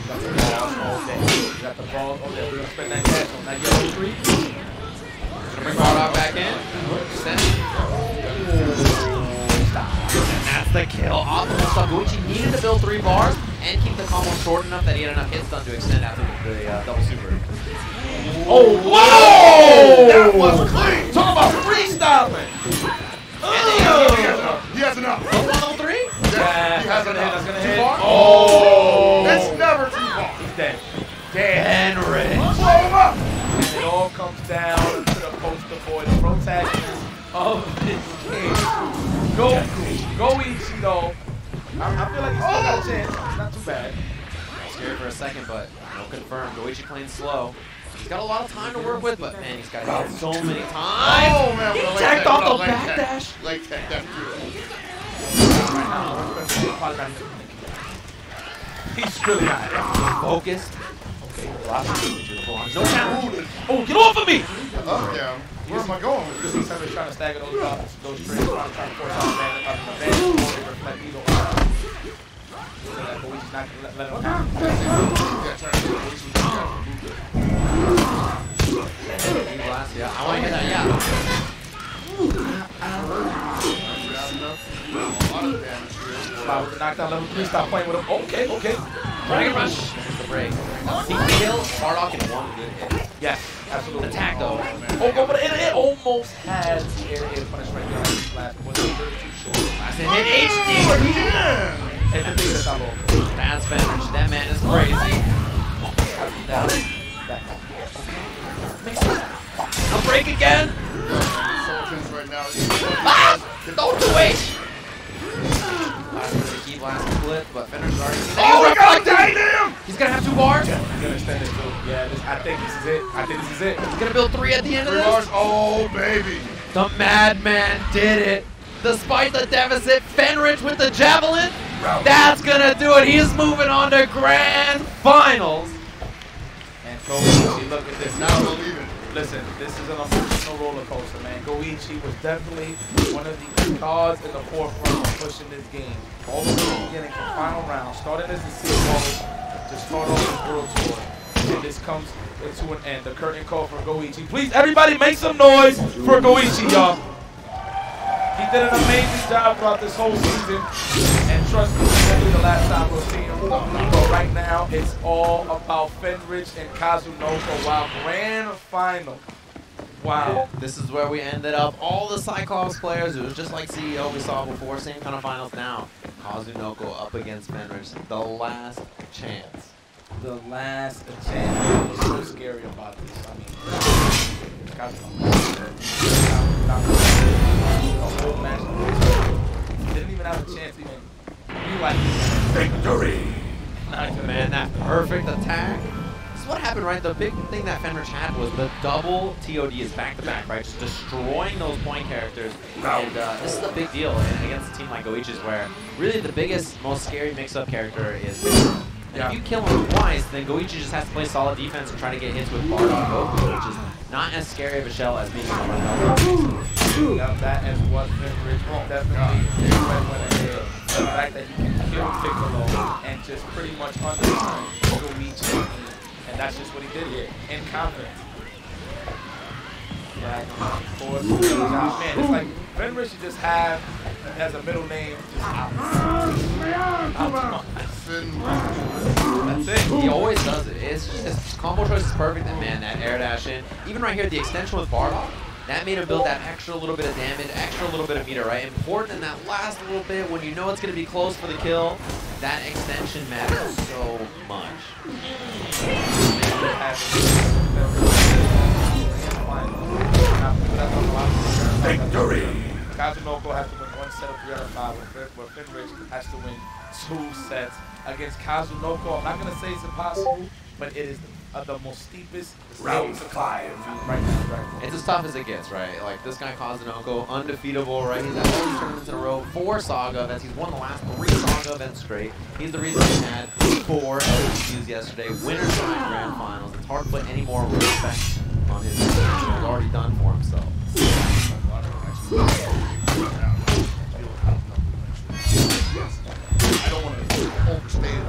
got the balls all day. You got the balls all day. We're going to spend that cash on that yellow 3. Gonna bring Bardock back in. Send. And that's the kill. Optimal stuff. Goichi needed to build 3 bars and keep the combo short enough that he had enough hits done to extend after the double super. Oh, whoa! That was clean! Talk about freestyling! He has enough. 103? Yeah, that's gonna hit. Oh! It's never too far. He's dead. Henry. Blow him up. And it all comes down to the poster boy, the protagonist of this game. Goichi though. I feel like he's still got a chance. It's not too bad. Scared for a second, but no confirmed. Goichi playing slow. He's got a lot of time to work with, but man, he's got hit so many times. Oh man, he tacked off the backdash. Leg tech, that's good. He's really not focused. Okay, no challenge. Oh, get off of me! Up down. Where am I going with this? this? He's trying to stagger those strings, trying to force out the advantage. Reflect either one. But he's not going to let him happen. Yeah, I want to hear that, yeah. A lot of damage here. With the knockdown level 3, stop playing with him. Okay. Dragon Rush. There's the break. He killed Bardock in 1 good hit. Yes, absolutely. Attack though. Oh, but it almost had air punish right there. Last one was too short. Last hit HD. And the thing that's not low. That's Fenrich. That man is crazy. A break again. Don't do it. Keep last split, but Fenrich's already seen Oh, God damn! He's gonna have 2 bars. He's gonna extend it too. Yeah, I think this is it. He's gonna build 3 at the end of 3 this. bars. Oh, baby. The madman did it. Despite the deficit, Fenrich with the javelin. That's gonna do it. He is moving on to grand finals. And Goichi, look at this. Now believing. Listen, this is an emotional roller coaster, man. Goichi was definitely one of the cards in the forefront of pushing this game. All the way from the beginning from final round, started as the CFO to start off his world tour. And this comes to an end. The curtain call for Goichi. Please, everybody make some noise for Goichi, y'all. He did an amazing job throughout this whole season. And trust me, this will be the last time we'll see him. But right now, it's all about Fenrich and Kazunoko. Wow, grand final. Wow. This is where we ended up. All the Cyclops players, it was just like CEO we saw before, same kind of finals now. Kazunoko up against Fenrich. The last chance. The last chance. What's so scary about this? I mean, the whole match didn't even have a chance to even be like Victory! Man, that perfect attack. This is what happened, right? The big thing that Fenrich had was the double TODs back-to-back, right? Just destroying those point characters. And this is a big deal against a team like Goichi's where really the biggest, most scary mix-up character is Fenrich. And if you kill him twice, then Goichi just has to play solid defense and try to get hits with Bardock Goku, which is not as scary of a shell as being a Bardock. That is what Fenrich definitely went ahead. The fact that he can kill Piccolo and just pretty much undermine Goichi. And that's just what he did here. In confidence. Yeah, of course. Man, it's like Fenrich should just have as a middle name just Optimus. That's it. He always does it. It's just his combo choice is perfect, and man, that air dash in. Even right here, the extension with Bardock, that made him build that extra little bit of damage, extra little bit of meter, right? Important in that last little bit when you know it's going to be close for the kill. That extension matters so much. Victory! Kazunoko has to win 1 set of 3 out of 5, where Fenrich has to win 2 sets against Kazunoko. I'm not going to say it's impossible, but it is the most steepest Round 5. Right now, right? It's as tough as it gets, right? Like, this guy Kazunoko, undefeatable, right? He's had 4 tournaments in a row, 4 Saga events. He's won the last 3 Saga events straight. He's the reason he had 4 LGQs yesterday. Winner's Side Grand Finals. It's hard to put any more respect on his name. He's already done for himself. I don't want to overstay it.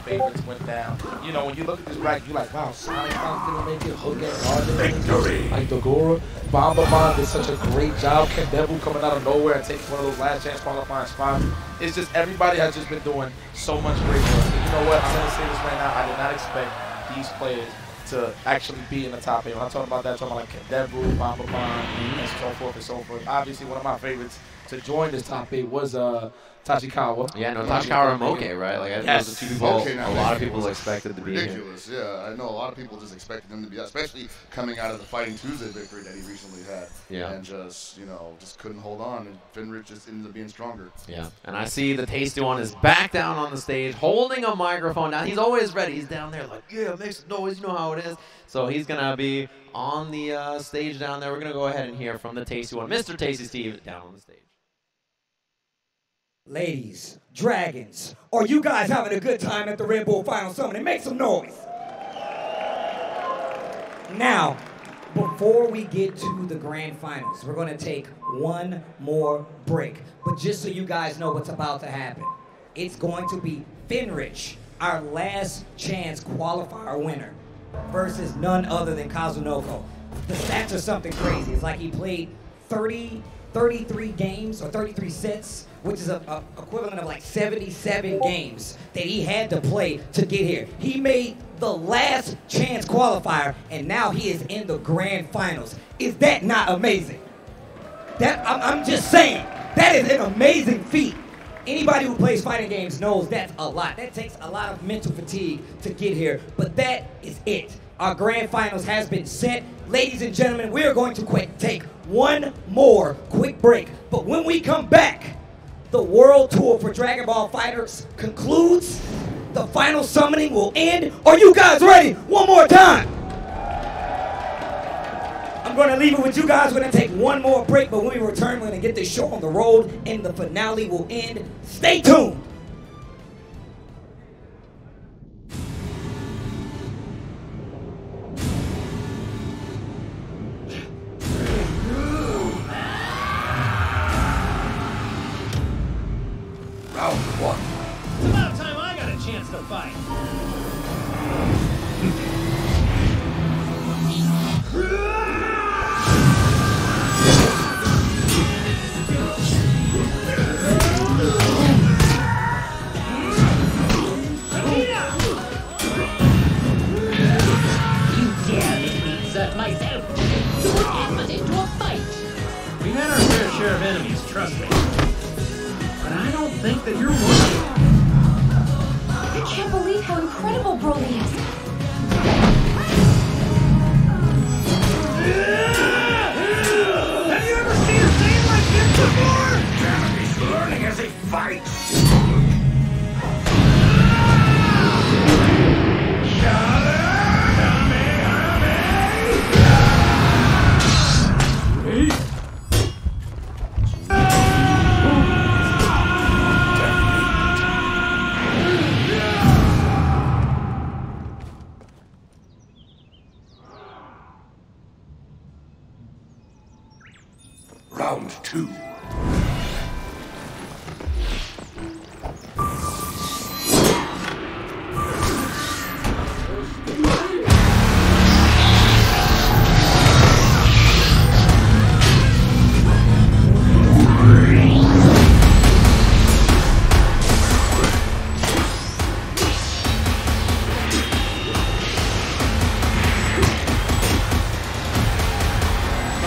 favorites went down. You know, when you look at this bracket, you're like, wow, Sonic didn't make it, Hook and Arden, Victory. like Dagora. Bomberman did such a great job. Ken Devil coming out of nowhere and taking one of those last chance qualifying spots. It's just everybody has just been doing so much great work. And you know what? I'm going to say this right now. I did not expect these players to actually be in the top 8. When I'm talking about that, I'm talking about like Ken Devil, Bomberman, and so forth and so forth. Obviously, one of my favorites to join this top 8 was Tachikawa. Yeah, no, Tachikawa and Moke, right? Like, I think those are two people Moke, a lot of people expected to be here. ridiculous. Yeah, I know a lot of people just expected him to be, especially coming out of the Fighting Tuesday victory that he recently had. Yeah. And just, you know, just couldn't hold on, and Finrich just ended up being stronger. Yeah, and I see the Tasty One is back down on the stage, holding a microphone down. He's always ready. He's down there like, yeah, make some noise. You know how it is. So he's going to be on the stage down there. We're going to go ahead and hear from the Tasty One, Mr. Tasty Steve, down on the stage. Ladies, dragons, are you guys having a good time at the Red Bull Final Summit? And make some noise. Now, before we get to the grand finals, we're going to take one more break. But just so you guys know what's about to happen, it's going to be Finrich, our last chance qualifier winner, versus none other than Kazunoko. The stats are something crazy. It's like he played 33 games or 33 sets, which is a equivalent of like 77 games that he had to play to get here. He made the last chance qualifier, and now he is in the grand finals. Is that not amazing? I'm just saying, that is an amazing feat. Anybody who plays fighting games knows that's a lot. That takes a lot of mental fatigue to get here, but that is it. Our grand finals has been set. Ladies and gentlemen, we are going to take one more quick break. But when we come back, the World Tour for Dragon Ball FighterZ concludes. The final summoning will end. Are you guys ready? One more time. I'm going to leave it with you guys. We're going to take one more break, but when we return, we're going to get this show on the road, and the finale will end. Stay tuned. Round one. It's about time I got a chance to fight. You dare make me exert myself to put effort into a fight. We've had our fair share of enemies, trust me. But I don't think that you're one of them. I can't believe how incredible Broly is. Have you ever seen a scene like this before? He's learning as he fights. Round two.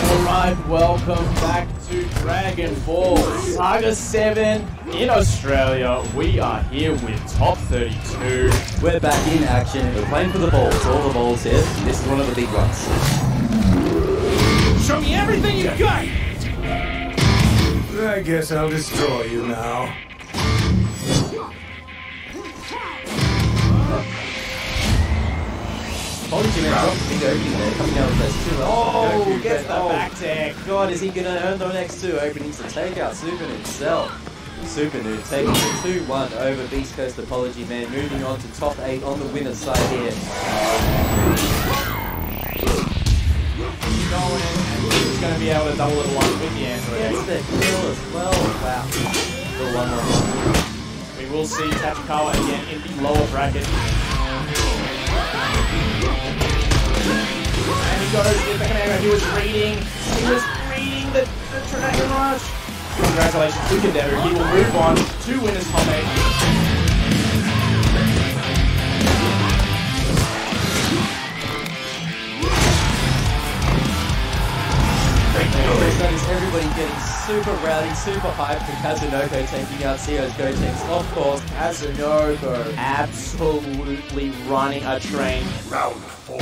Alright, welcome back to Dragon Ball Saga 7 in Australia. We are here with Top 32. We're back in action. We're playing for the balls. All the balls here. This is one of the big ones. Show me everything you got! I guess I'll destroy you now. Apology, man. Dropped a big opening there. Coming down with those two. Oh, gets the back tech. God, is he going to earn the next two openings to take out Super himself? Super Noob taking the 2-1 over Beast Coast Apology Man, moving on to top 8 on the winner's side here. He's going, and he's going to be able to double it once with the Android. Gets the kill as well. Wow. The 1-1. We will see Tachikawa again in the lower bracket. And he goes with the Kamehameha. He was reading the Dragon Rush. Congratulations to Kendevu. He will move on to winners top 8. That is everybody getting super rowdy, super hyped for Kazunoko taking out Seo's Gotenks. Of course, Kazunoko absolutely running a train. Round 4.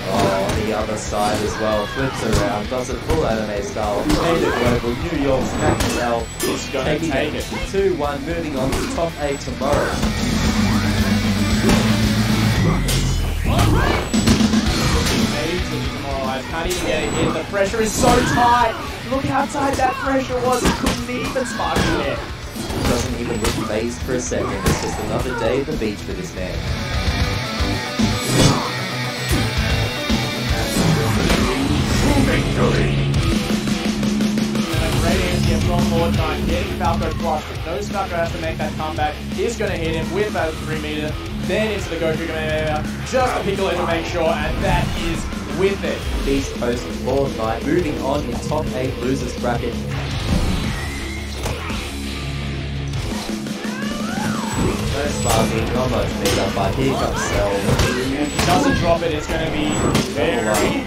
Oh, on the other side as well, flips around, does it full anime style, made it global, New York's Maxwell is going to take it. 2-1, moving on to top 8 tomorrow. Amazingly demoralized, can't even get it in, the pressure is so tight, look how tight that pressure was, he couldn't even spark it. Doesn't even look phased for a second, it's just another day at the beach for this man. Radiance gets on board 9, getting Falco flushed, but no Falco has to make that comeback. He's going to hit him with that 3 meter, then into the Goku Kamehameha, just a Piccolo to make sure, and that is with it. Beast Coast Lord Knight moving on in top 8 losers bracket. No sparking, not much meter, but here comes Cell. If he doesn't drop it, it's going to be very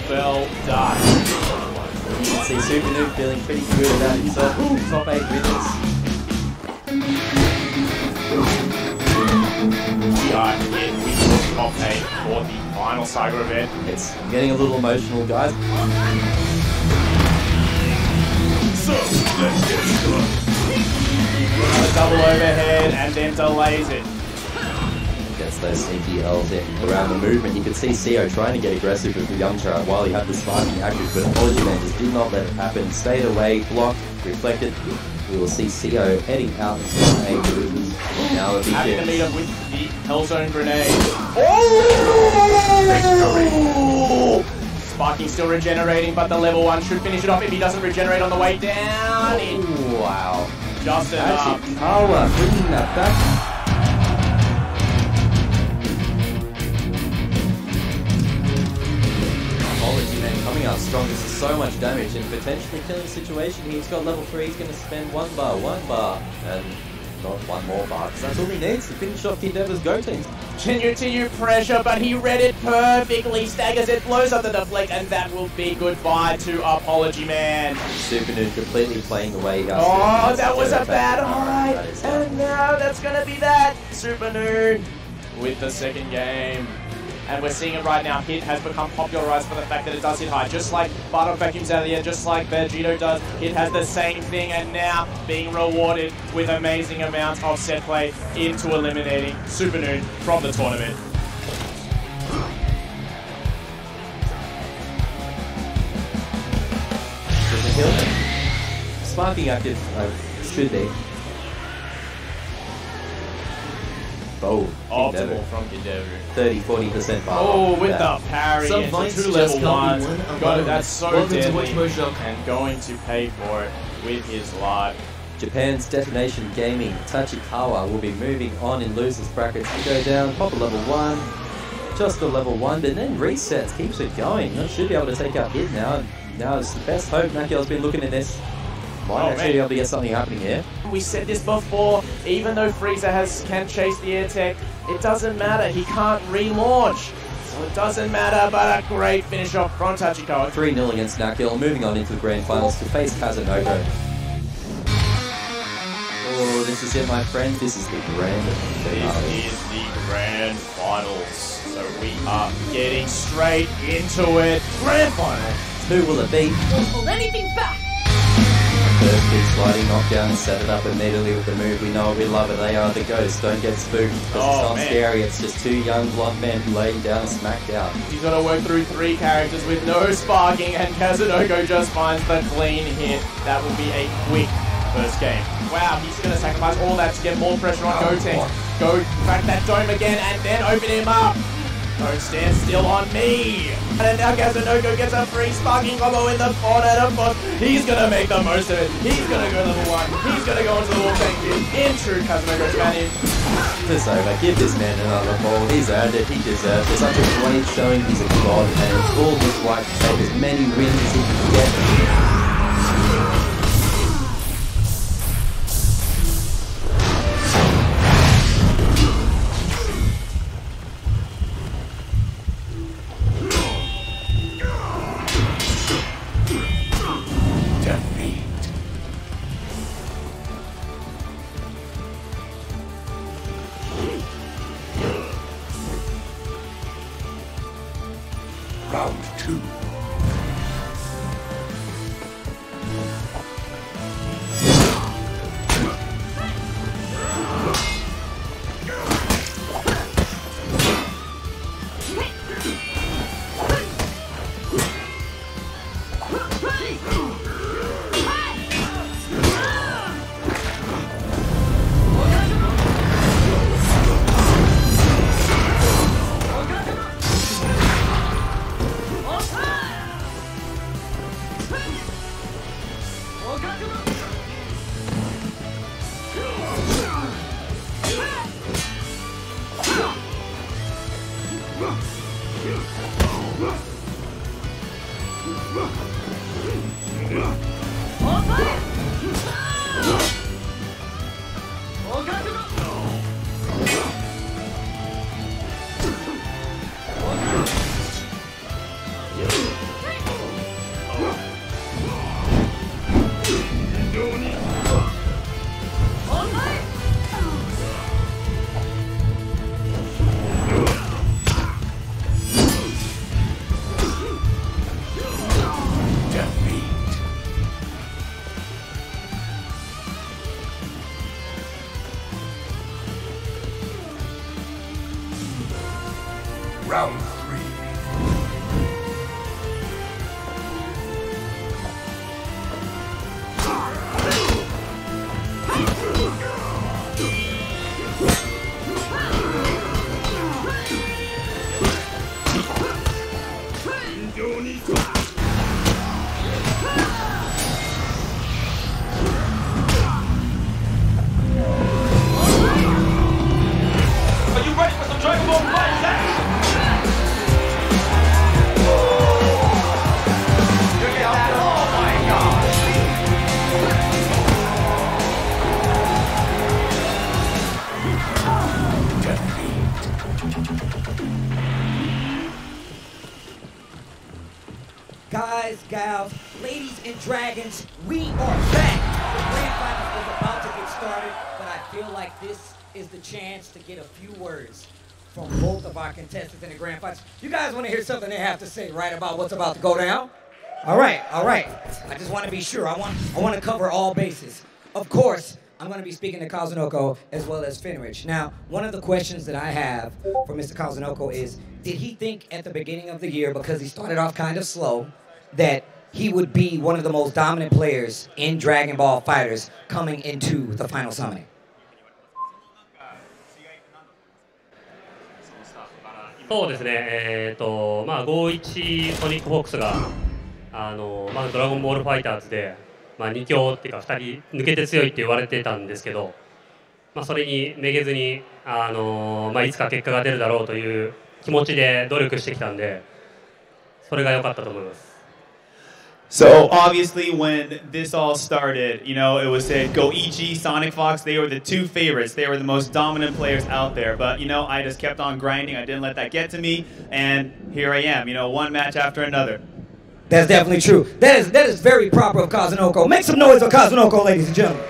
well done. You can see Super Noob feeling pretty good about himself. Ooh, top 8 winners. We are in with top 8 for the final Saga event. It's getting a little emotional, guys. So, let's get started. A double overhead and then delays it. Gets those sneaky L's in around the movement. You can see CO trying to get aggressive with the Youngcha while he had the sparking active, but Apology Man just did not let it happen. Stayed away, blocked, reflected. We will see CO heading out into the A losers. Now if he Having to gets... meet up with the Hellzone grenade. Oh! Sparking still regenerating, but the level 1 should finish it off if he doesn't regenerate on the way down. Oh, wow. Just enough. Tachikawa bringing that back. Apology Man coming out strong. This is so much damage and potentially killing situation. He's got level 3. He's going to spend one bar, and not one more bar. Because that's all he needs to finish off Kendevu's Gotenks. Continue pressure, but he read it perfectly. Staggers it, blows up the deflect, and that will be goodbye to Apology Man. Super Noob completely playing the way he has to. Oh, that was a bad hide, and now that's going to be that. Super Noob with the second game. And we're seeing it right now. Hit has become popularized for the fact that it does hit high. Just like Bardock vacuums out of the air, just like Vegito does. Hit has the same thing, and now being rewarded with amazing amounts of set play into eliminating Super Noob from the tournament. Doesn't kill him. Sparking active should be. Oh, Optimal from Kendevu. 30-40% bar. Oh, with the parry Some into fights 2 just level can't 1s. be won Got it, alone. that's so Welcome to deadly. WatchMojo. And going to pay for it with his life. Japan's Detonation Gaming, Tachikawa, will be moving on in losers brackets to go down, pop a level 1, just a level 1, but then resets, keeps it going. That should be able to take out Hit now. Now it's the best hope. Nakiel's been looking at this. Might actually be able to get something happening here. We said this before, even though Frieza can chase the air tech, it doesn't matter, he can't relaunch. So it doesn't matter, but a great finish off from Tachikawa. 3-0 against Nakiel, moving on into the grand finals to face Kazunoko. Oh, this is it, my friend. This is the grand finale. This is the grand finals. So we are getting straight into it. Grand final. Who will it be? Don't hold anything back. First big sliding knockdown and set it up immediately with the move. We know it, we love it. They are the ghosts. Don't get spooked because it's not scary. It's just 2 young blonde men laying down and smacked out. He's got to work through 3 characters with no sparking, and Kazunoko just finds the clean hit. That will be a quick first game. Wow, he's going to sacrifice all that to get more pressure on Gotenks. Go crack that dome again and then open him up. Don't stand still on me. And now Kazunoko gets a free sparking combo in the corner to Fox. He's going to make the most of it. He's going to go level 1. He's going to go into the wall tank in true Kazunoko Spanish. It's over. Give this man another ball. He's earned it. He deserves it. Such a great showing. He's a god, and it's all his right to take as many wins as he can get. Round 2. Round 3. Are you ready for some Dragon Ball Fighters action? Look at that, oh my gosh! Guys, gals, ladies and dragons, we are back. The grand finals is about to get started, but I feel like this is the chance to get a few words from both of our contestants in the grand finals. You guys want to hear something they have to say, right, about what's about to go down? All right. I just want to be sure. I want to cover all bases. Of course, I'm going to be speaking to Kazunoko as well as Fenrich. Now, one of the questions that I have for Mr. Kazunoko is, did he think at the beginning of the year, because he started off kind of slow, that he would be one of the most dominant players in Dragon Ball FighterZ coming into the final summoning? そうですね、51ソニックホークスがドラゴンボールファイターズで、2強っていうか2人抜けて強いって言われてたんですけど、それにめげずに、いつか結果が出るだろうという気持ちで努力してきたんで、それが良かったと思います。 So obviously when this all started, you know, it was said Goichi, Sonic Fox, they were the two favorites. They were the most dominant players out there. But, you know, I just kept on grinding. I didn't let that get to me. And here I am, you know, one match after another. That's definitely true. That is very proper of Kazunoko. Make some noise for Kazunoko, ladies and gentlemen.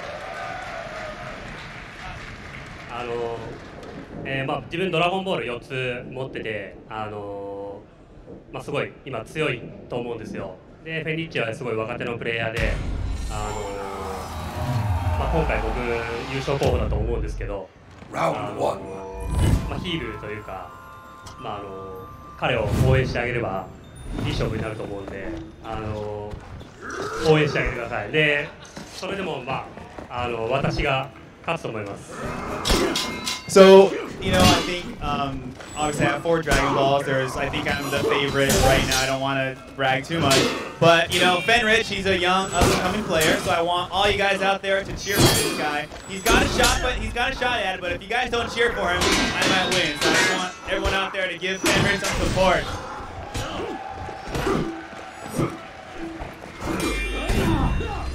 自分ドラゴンボール4つ持ってて、すごい今強いと思うんですよ。でフェニッチはすごい若手のプレイヤーで、今回僕優勝候補だと思うんですけど、ヒールというか、彼を応援してあげればいい勝負になると思うんで、応援してあげてください。でそれでも私が勝つと思います。 So you know, I think obviously I have 4 Dragon Balls. I think I'm the favorite right now. I don't want to brag too much, but you know, Fenrich, he's a young up-and-coming player, so I want all you guys out there to cheer for this guy. He's got a shot at it, but if you guys don't cheer for him, I might win. So I just want everyone out there to give Fenrich some support.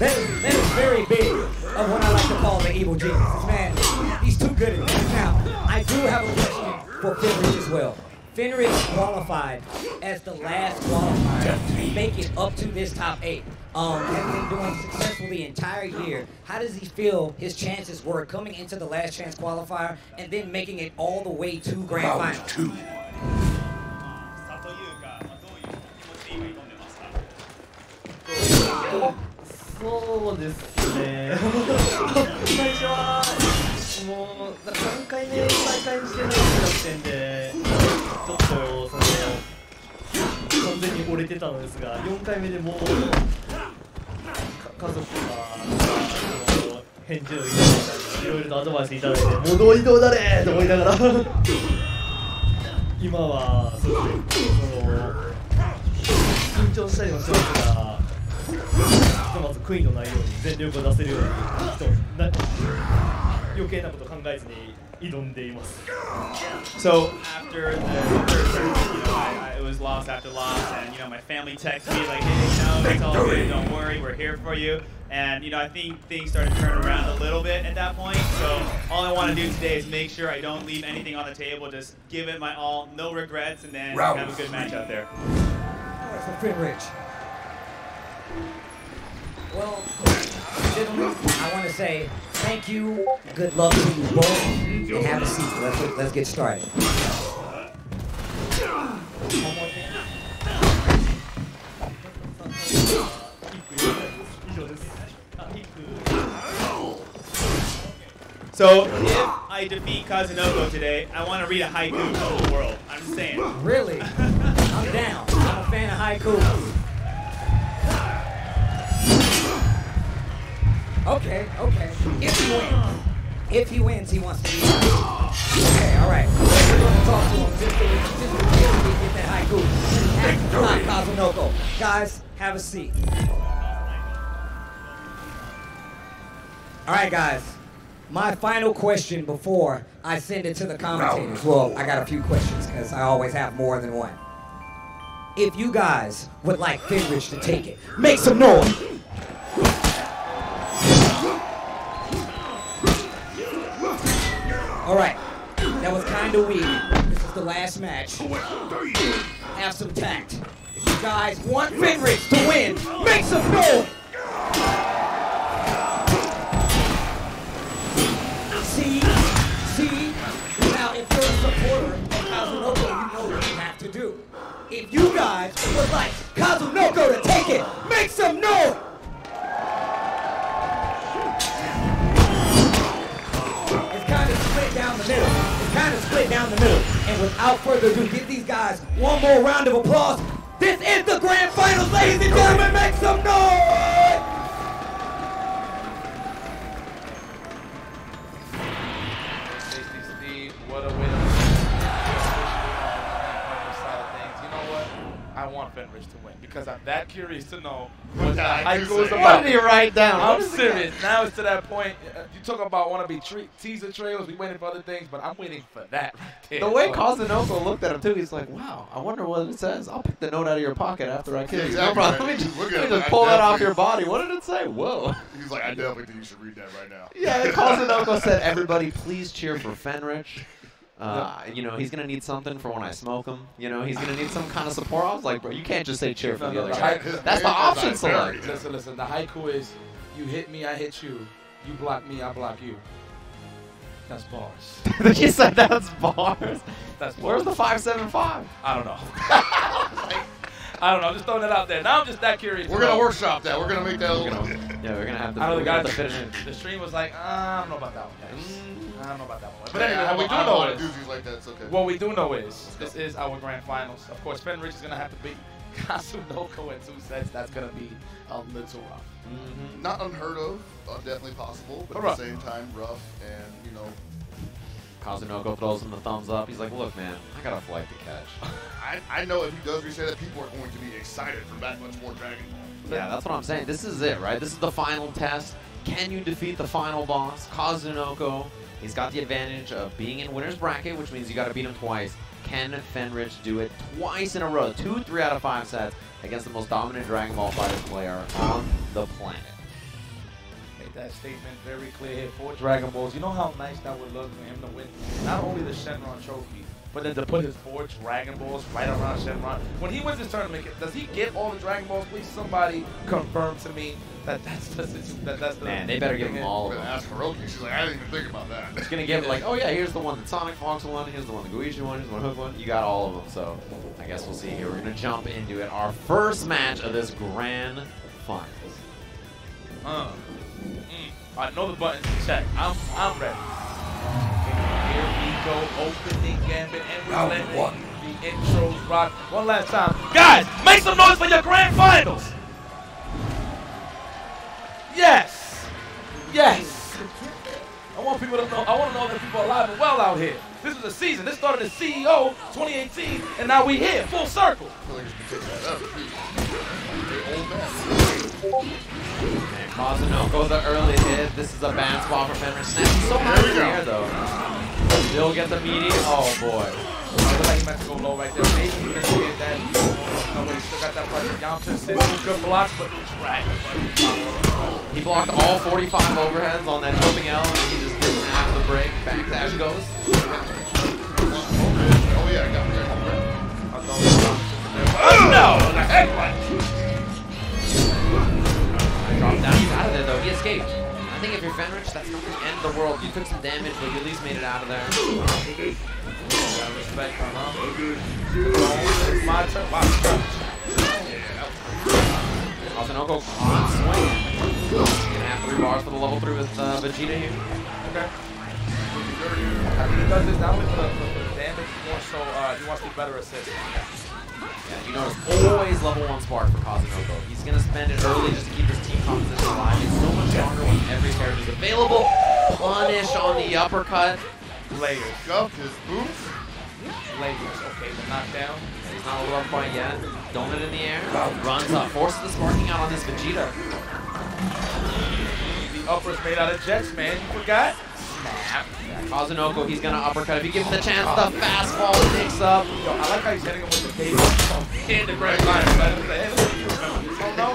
That is very big of what I like to call the evil genius. This man, he's too good at this. Now, I do have a question for Fenrich as well. Fenrich qualified as the last qualifier to make it up to this top 8. Has been doing successful the entire year. How does he feel his chances were coming into the last chance qualifier and then making it all the way to Grand Final? 2.そうですね最初はもう3回目大会してない時点でちょっと完全に折れてたのですが4回目でもう家族が返事をいただいたりいろいろとアドバイスいただいてもうどうにでもなれと思いながら今はそうですね緊張したりもしてますがひとまず悔いのないように全力を出せるように余計なこと考えずに挑んでいます。So after the first tournament, you know, it was loss after loss, and you know, my family texted me like, "Hey, no, it's all good. Don't worry, we're here for you." And you know, I think things started to turn around a little bit at that point. So all I want to do today is make sure I don't leave anything on the table. Just give it my all, no regrets, and then have a good match out there. All right, so Fenrich. Well, gentlemen, I want to say thank you, good luck to you both, and have a seat. Let's get started. One more thing. So if I defeat Kazunoko today, I want to read a haiku to the whole world. I'm just saying. Really? I'm down. I'm a fan of haiku. Okay. If he wins, he wants to be. Okay, all right. We're going to talk to him just so we get that haiku. Not Kazunoko. Guys, have a seat. All right, guys. My final question before I send it to the commentators. Well, I got a few questions because I always have more than one. If you guys would like Fenrich to take it, make some noise. All right, that was kind of weak. This is the last match. Have some tact. If you guys want Fenrich to win, make some noise! See? Now, if you're a supporter of Kazunoko, you know what you have to do. If you guys would like Kazunoko to take it, make some noise! It's kind of split down the middle. And without further ado, give these guys one more round of applause. This is the Grand Finals, ladies and gentlemen. Make some noise! What a win. You know what? I want Fenrich to win because I'm that curious to know what the haiku is about. What did he write down? I'm serious. Now it's to that point. You talk about wannabe teaser trailers. We waiting for other things, but I'm waiting for that right there. The way Kazunoko looked at him too, he's like, "Wow, I wonder what it says. I'll pick the note out of your pocket after I kill you. Exactly. No problem. Let me just pull that off your body. What did it say? Whoa." He's like, I definitely think you should read that right now. Yeah, Kazunoko said, "Everybody, please cheer for Fenrich. You know, he's going to need something for when I smoke him. You know, he's going to need some kind of support." I was like, bro, you can't just say cheer for the other guy. That's the option select. Listen, the haiku is, you hit me, I hit you. You block me, I block you. That's bars. You said that's bars? That's bars. Where's the 575? I don't know. I don't know. I'm just throwing it out there. Now I'm just that curious. We're going to workshop that. We're going to make that a little bit. Yeah, we're going to have the, I know the guys finish. The stream was like, I don't know about that one, guys. I don't know about that one. But Yeah, anyway, what we do know is, like that, it's okay. what we do know is, this is our grand finals. Of course, Fenrich is going to have to beat Kazunoko in 2 sets. That's going to be a little rough. Not unheard of, definitely possible, but rough. at the same time, rough and, you know, Kazunoko throws him the thumbs up. He's like, look, man, I got a flight to catch. I know if he does reset that, people are going to be excited for that much more Dragon Ball. Yeah, that's what I'm saying. This is it, right? This is the final test. Can you defeat the final boss, Kazunoko? He's got the advantage of being in winner's bracket, which means you got to beat him twice. Can Fenrich do it twice in a row? 2 3 out of 5 sets against the most dominant Dragon Ball FighterZ player on the planet. Made that statement very clear here for Dragon Balls. You know how nice that would look for him to win not only the Shenron Trophy, but then to put his 4 Dragon Balls right around Shenron. When he wins this tournament, does he get all the Dragon Balls? Please somebody confirm to me that that's the Man, they better give him all of them. Ask Hiroki. She's like, I didn't even think about that. It's going to give like, oh yeah, here's the one that Sonic Fox won, here's the one that Goichi won, here's the one Hook won. You got all of them, so I guess we'll see here. We're going to jump into it. Our first match of this grand finals. I know the buttons to check. I'm ready. Here we go, opening gambit, and we're letting the intros rock. One last time. Guys, make some noise for your grand finals! Yes! Yes! I want people to know, I want to know that people are alive and well out here. This is a season. This started as CEO 2018, and now we here, full circle. Man, Kazunoko, the early hit. This is a bad spot for Fenrich. Snaps so high in the air, though. Still get the meaty. Oh, boy. Looks like he meant to go low right there. Maybe he meant to get that. No, but he still got that pressure. Yamcha sits good blocks, but drag. He blocked all 45 overheads on that jumping L, and he just didn't have the break. Back dash goes. Oh, yeah, I got it. Oh, no! The headbutt! Dropped down. He's out of there, though. He escaped. I think if you're Fenrich, that's not the end of the world. You took some damage, but you at least made it out of there. Respect, it's my turn. Kazunoko on swing. Gonna have 3 bars for the level 3 with Vegeta here. Okay. I think he does this not only for the damage, more so he wants to be better assist. Yeah, you notice always level 1 spark for Kazunoko. He's gonna spend it early just to keep his team composition alive. It's so much stronger when every character is available. Punish on the uppercut. Layers. Scuffed his boots. Layers. Okay, the knockdown. He's not over up quite yet. Donut in the air. Runs up. Forces the sparking out on this Vegeta. The upper's made out of jets, man. You forgot? Snap. Yeah, Kazunoko, he's gonna uppercut. If you give him the chance, the fastball nicks up. Yo, I like how he's hitting him with the table. In the grand line. Oh no.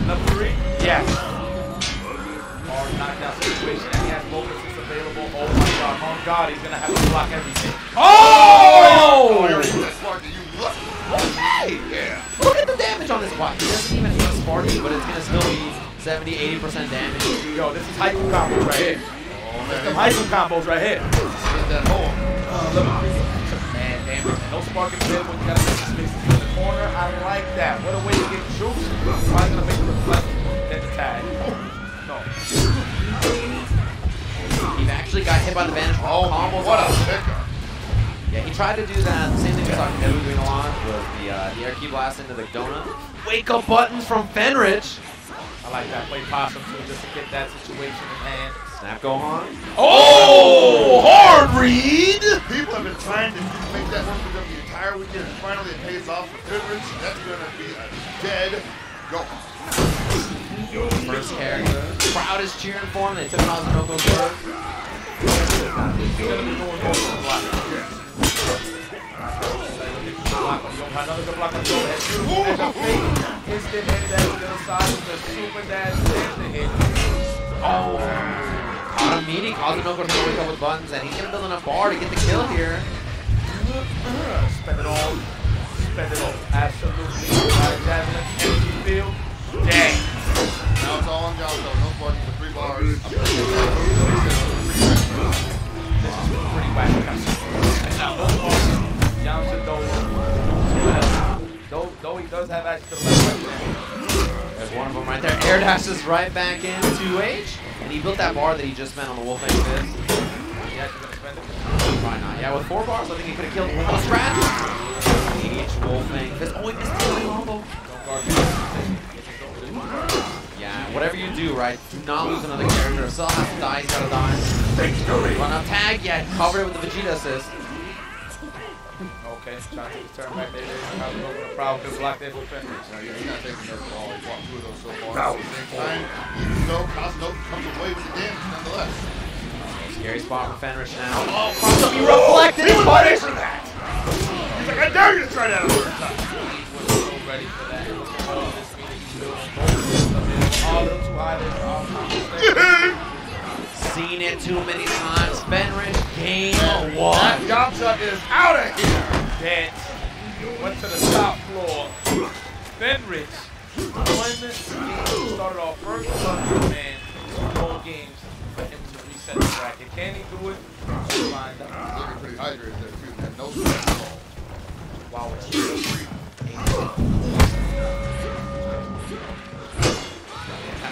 Number 3? Yeah. Hard knockdown situation, and he has both assists available. Oh my god. Oh god, he's gonna have to block everything. Oh! Yeah. Look at the damage on this watch. He doesn't even hit Sparky, but it's gonna still be 70–80% damage. Yo, this is Haiku combos right here. This is Haiku combos right here. Get that hole. Man, damn it. No spark available. You gotta make the spaces in the corner. I like that. What a way to get juice. Probably gonna make the reflect then the tag. No. He actually got hit by the vanish. Oh, what a pickup. Yeah, he tried to do that. Same thing we saw Nebu doing a lot was the air key blast into the donut. Wake up buttons from Fenrich. I like that. Play possum too, just to get that situation in hand. Snap Gohan. Oh, hard read. People have been trying to make that work for them the entire weekend, and finally it pays off for Fenrich. That's going to be a dead Gohan. First character. Crowd is cheering for him. They took Kazunoko's word. He's gonna be going over the block. Another good block on the overhead. Beautiful edge of fake. Instant hit that to the side with a super dash and the hit. Oh. Caught him meaty. Kazunoko trying to wake up with buttons, and he's gonna build enough bar to get the kill here. Spend it all. Spend it all. Absolutely. Javelin, energy field. Dang. Now it's all on Yamcha. No sparking for 3 bars. This is pretty whack. Now, Yamcha though he does have access to the left right there. There's one of them right there. Air dashes right back in 2H. And he built that bar that he just spent on the Wolfang Fist. He actually gonna spend it? Probably not. Yeah, with 4 bars, I think he could have killed one scratch. Wolfang Fist. Oh, he missed the combo. Don't guard. Yeah, whatever you do, right, do not lose another character. If Cell has to die, he's got to die. Victory! Run up tag, yeah, covered it with the Vegeta assist. Okay, trying to take the turn back there. Probably go for the problem. Good block there for Fenrir. Yeah, he's not taking that ball. He's walked through those so far. At the same time, even though Cosmo comes away with the damage nonetheless. Scary spot for Fenrich now. Oh, cross up, he reflected and punished. For that. He's like, I dare you to try that another time. He was so ready for that. Oh, this means he's building both. All them too high there. Seen it too many times. Fenrich, game one. That Yamcha is out of here. Dead. Went to the top floor. Fenrich won the game. Started off first 100, man. 2 more games for him to reset the bracket. Can he do it? Find out. He's looking pretty hydrated there, too. Had no sweat at all. Wow, it's free.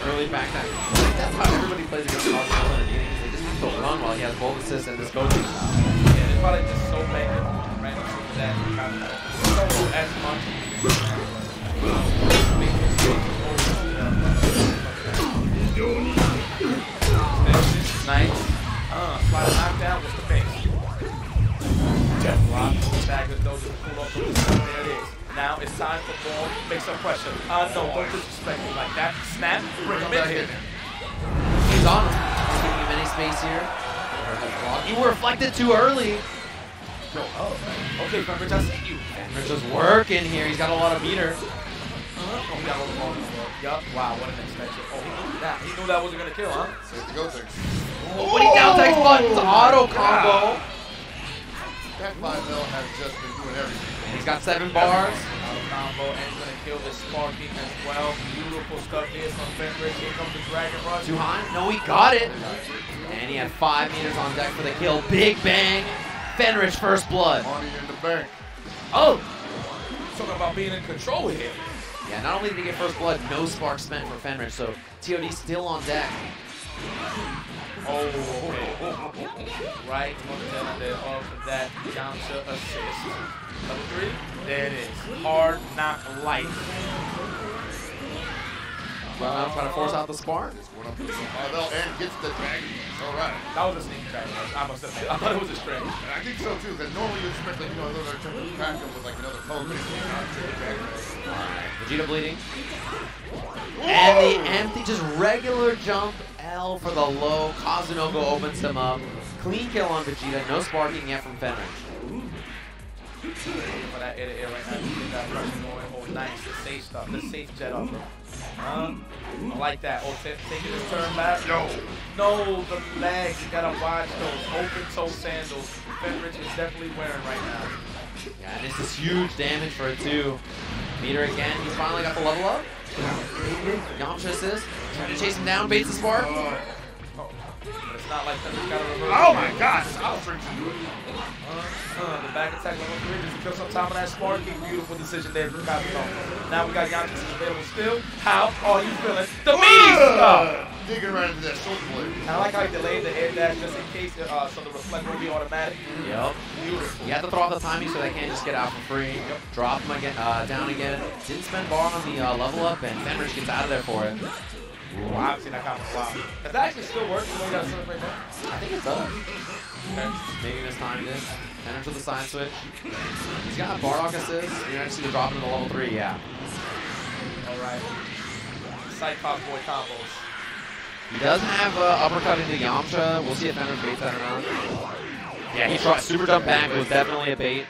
Early back time. That's how everybody plays against Cosmo in the beginning. They just need to run while he has both assists and this go-to. Yeah, they're probably just so bad. Ran into that. Don't do as much. Nice. Slide knockdown with the face. Death block. Daggers, those are cool off from the center. There it is. Now it's time for Born. Make some pressure. No, don't disrespect me like that. Snap. Bring him in here. He's on him. He's giving him any space here. You were reflected too early. Okay, Fenrich, I see you. Fenrich just working here. He's got a lot of meter. Oh, he got a little ball. Yup. Wow, what an extension. Oh, he knew that. He knew that wasn't going to kill, huh? Save the go-to. Oh, when he down takes buttons, auto combo. That 5L has just been doing everything. He's got 7 bars. Auto combo and going to kill the Sparky as well. Beautiful stuff here from Fenrich. Here comes the Dragon Rush. Too high? No, he got it. And he had 5 meters on deck for the kill. Big bang. Fenrich first blood. Money in the bank. Oh! Talking about being in control here. Yeah, not only did he get first blood, no spark spent for Fenrich, so TOD still on deck. Oh, okay. Right on the end of that Yamcha assist. Number 3, there it is. Hard knock life. Well, now trying to force out the spark. Just went up to the 5L and gets the Dragon. All right. That was a sneak dragon. I must admit. I thought it was a string. And I think so too, because normally you expect like, you know, another attempt to crack him with like another Pokemon. Vegeta bleeding. And the empty, just regular jump L for the low. Kazunogo opens him up. Clean kill on Vegeta. No sparking yet from Fenrich. For that air right now, you got pressure going. Oh, nice. The safe stuff. The safe jet up. I like that. Oh, taking his turn back. No, the legs. You gotta watch those open toe sandals. Fenrich is definitely wearing right now. Yeah, and this is huge damage for it too. Meter again. He's finally got the level up. Yamcha assist. Trying to chase him down. Baits the spark. But it's not like Fenrich got a reverse. Oh my gosh! I'll bring you the back attack level 3 just to kill some time of that sparking. Beautiful decision there from Kazuno. Now we got Yamcha available still. How are you feeling? The meaty stuff! Digging right into that shoulder blade. And I like how he delayed the air dash just in case so the reflect will be automatic. Yep. Beautiful. You have to throw off the timing so they can't just get out for free. Yep. Drop him again, down again. Didn't spend bar on the level up, and Fenrich gets out of there for it. Ooh, obviously that kind of wow. Does that actually still work? You got a frame up? I think it does. Okay. Maybe mistimed it. Fenrich with the side switch. He's got Bardock assist. You're gonna see the drop into the level 3, yeah. Alright. Cyclops boy combos. He does have uppercut into Yamcha. We'll see if Fenrich baits that or not. Yeah, he tried super jump back. It was definitely a bait.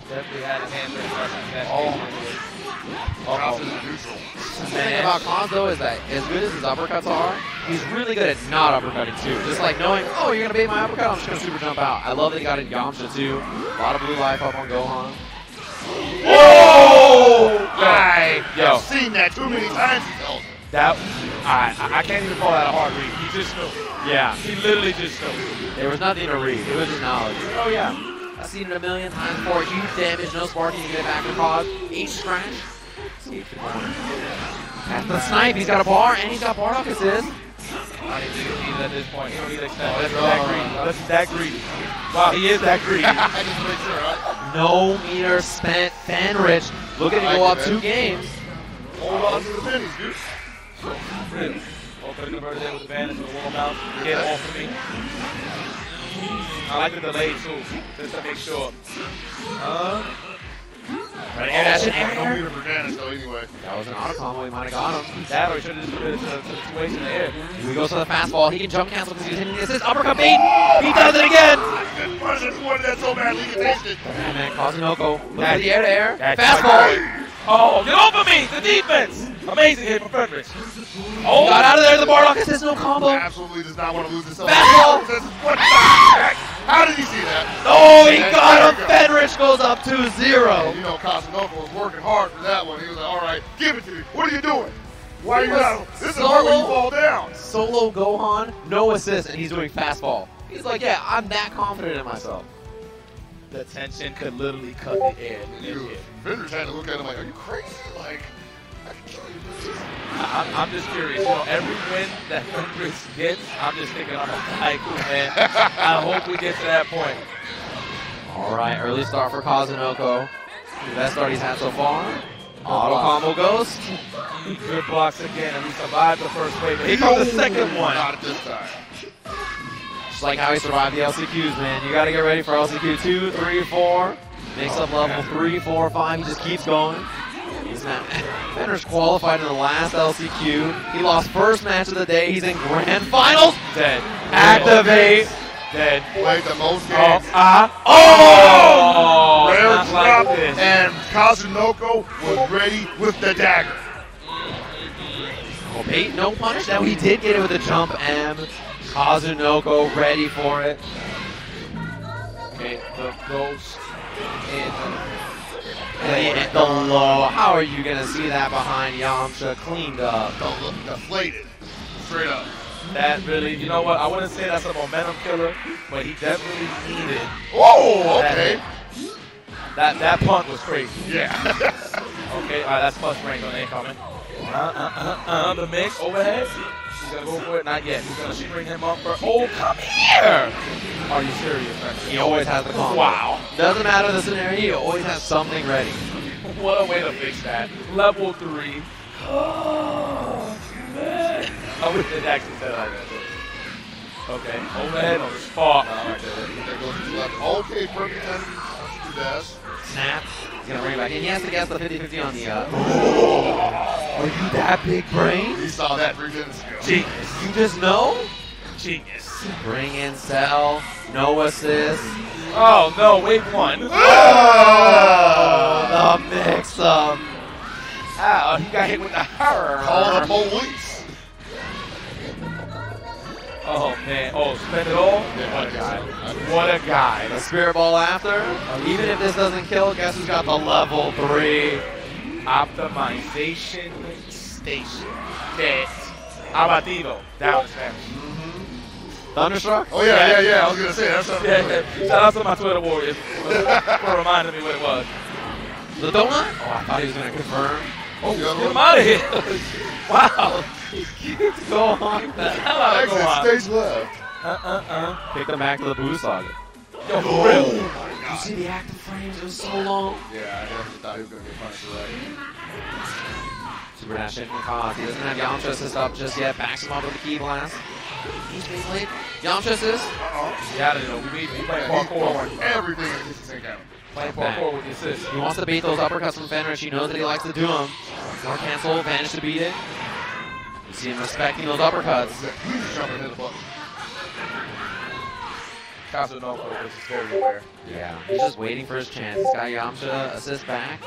Definitely had his hand ready. The thing about Cons though is that as good as his uppercuts are, he's really good at not uppercutting too. Just like knowing, oh, you're gonna bait my uppercut, I'm just gonna super jump out. I love that he got in Yamcha too. A lot of blue life up on Gohan. Whoa! I've seen that too many times. That, I can't even call that a hard read. He just knew. Yeah. He literally just knew. There was nothing to read. It was just knowledge. Oh yeah. I've seen it a million times before. Huge damage, no sparking to get it back for Cause. H scratch. That's the snipe. He's got a bar and he's got Bardock assist. I didn't think he needed at this point. He don't need to extend. That's that greedy. That's that greedy. Wow, he is that greedy. I just make sure, right? No meter spent. Fenrich looking to go up 2 games. Hold on to the pennies, dude. Really? Open converted there with advantage with the wall mount. Get off of me. I like the delay too, just to make sure. Right here, that's an No air. need for advantage though anyway. That was an auto combo. He might have got him. That or he should have just put it to the situation in the air. Here we go to the fastball. He can jump cancel because he's hitting the assist. Uppercut bait. He does it again. Good punishment. Wanted that so badly. You can taste it. And then Kazunoko. Look at the air to air. Fastball. Oh, get off of me! The defense! Amazing hit from Fredericks. Oh, got out of there. The Bardock says no combo. Absolutely does not want to lose this. Fastball. What the heck? How did he see that? Oh, he And got him. there you go. Fenrich goes up 2-0. And you know, Kazunoko was working hard for that one. He was like, all right, give it to me. What are you doing? Why are you not? This is the part where you fall down. Solo Gohan, no assist, and he's doing fastball. He's like, yeah, I'm that confident in myself. The tension could literally cut the air. Vendors had to look at him like, are you crazy? Like, I can kill you. I'm just curious. You know, every win that Fredericks gets, I'm just thinking I'm a haiku, man. I hope we get to that point. All right, early start for Kazunoko. The best start he's had so far. Auto combo ghost. Good blocks again, and we survived the first wave. But here comes the second one. Not at this time. Just like how he survived the LCQs, man. You got to get ready for LCQ 2, 3, 4. Makes up level 3, 4, 5. He just keeps going. He's not. Fenrich qualified in the last LCQ. He lost first match of the day. He's in grand finals. Dead. Activate. Dead. Played the most games. Rare not drop, like this. and Kazunoko was ready with the dagger. Oh, bait, no punish. Now he did get it with a jump M. Kazunoko ready for it. Okay, the ghost The low. How are you going to see that behind Yamcha? Cleaned up. Don't look deflated. Straight up. That really, you know what? I wouldn't say that's a momentum killer, but he definitely needed. Oh, okay. That punt was crazy. Yeah. Okay, all right, that's plus rank on incoming. The mix overhead. He's gonna go for it. Not yet. He's gonna bring him up for. Oh, come here! Are you serious, man? He always has the combo. Wow. Doesn't matter the scenario. He always has something ready. What a way to fix that. Level 3. Oh, man. I wish they actually said it like that. Okay, overhead on the spot. Okay, perfect time to do dash. Snap. He's going to bring it back in. He has to guess the 50-50 on the... Are you that big brain? He saw that 3 minutes ago. Genius. You just know? Genius. Bring in Cell. No assist. Oh, no, wave 1. Oh, the mix-up. Ow, he got hit with the horror. Call the police. Oh, man. Oh, spend it all? Yeah, What a guy. What a guy. The Spirit Ball after. Even if this doesn't kill, guess who's got the level 3? Optimization station. Dead. Abatido. Down smash. Thunderstruck? Oh, yeah. I was going to say, that's something. Yeah. Shout out to my Twitter warriors for reminding me what it was. The donut? Oh, I thought he was going to confirm. Oh, get him out of here. Wow. Go on. The hell out of go on. Exit stage left. Kick them back to the Boo Saga. Yo, for real. Did you see the active frames? It was so long. Yeah, I definitely thought he was going to get punished for that. Super Dash in from Kaz. He doesn't have Yamcha assist up just yet. Backs him up with the Key Blast. He's being late. Yamcha assist. Yeah, you know, we playing parkour. Everything in this is counter. Playing parkour with the assist. He wants to beat those uppercuts from Fenrich. He knows that he likes to do them. More cancel, vanish to beat it. You see him respecting those uppercuts. He's just jumping in the button. Kazunoko is very aware. Yeah, he's just waiting for his chance. He's got Yamcha assist back.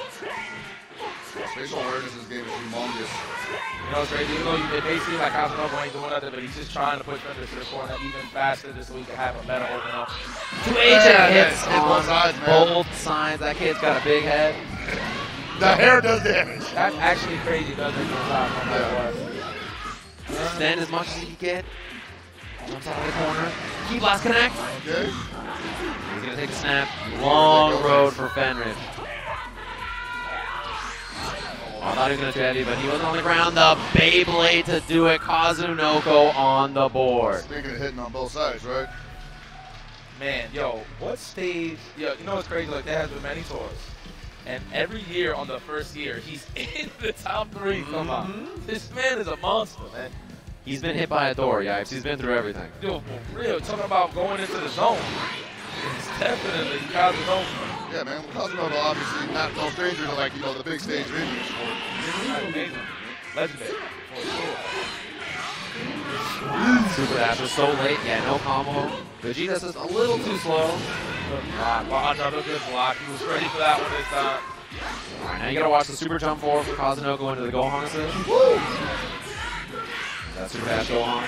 Spatial awareness in this game is humongous. You know what's crazy? Even though it may seem like Kazunoko ain't doing nothing, but he's just trying to push Fenrich to the corner even faster just so he can have a better open up. 2 HF hits It's both sides, man. both sides. That kid's got a big head. The hair does damage. That's actually crazy, doesn't it? No matter what. Extend as much as he can get. Jumps out of the corner. Key Blast connect. Okay. He's going to take the snap. Long road for Fenrich. I thought he was going to try it, but he wasn't on the ground. The Beyblade to do it. Kazunoko on the board. Speaking of hitting on both sides, right? Man, yo, what stage? Yo, you know what's crazy? Like, there has been many tours. And every year on the first year, he's in the top 3 somehow. This man is a monster, man. He's been hit by a door, Yipes. He's been through everything. Yo, for real, talking about going into the zone. It's definitely Kazunoko. Yeah, man. Kazunoko obviously not no stranger to, like, you know, the big stage of Indian sport. Amazing. Legendary, for sure. Super dash was so late. Yeah, no combo. Vegeta's just a little too slow. Wow, another good block. He was ready for that one this time. All right, now you gotta watch the super jump forward for Kazunoko into the Gohan assist. That super dash Gohan.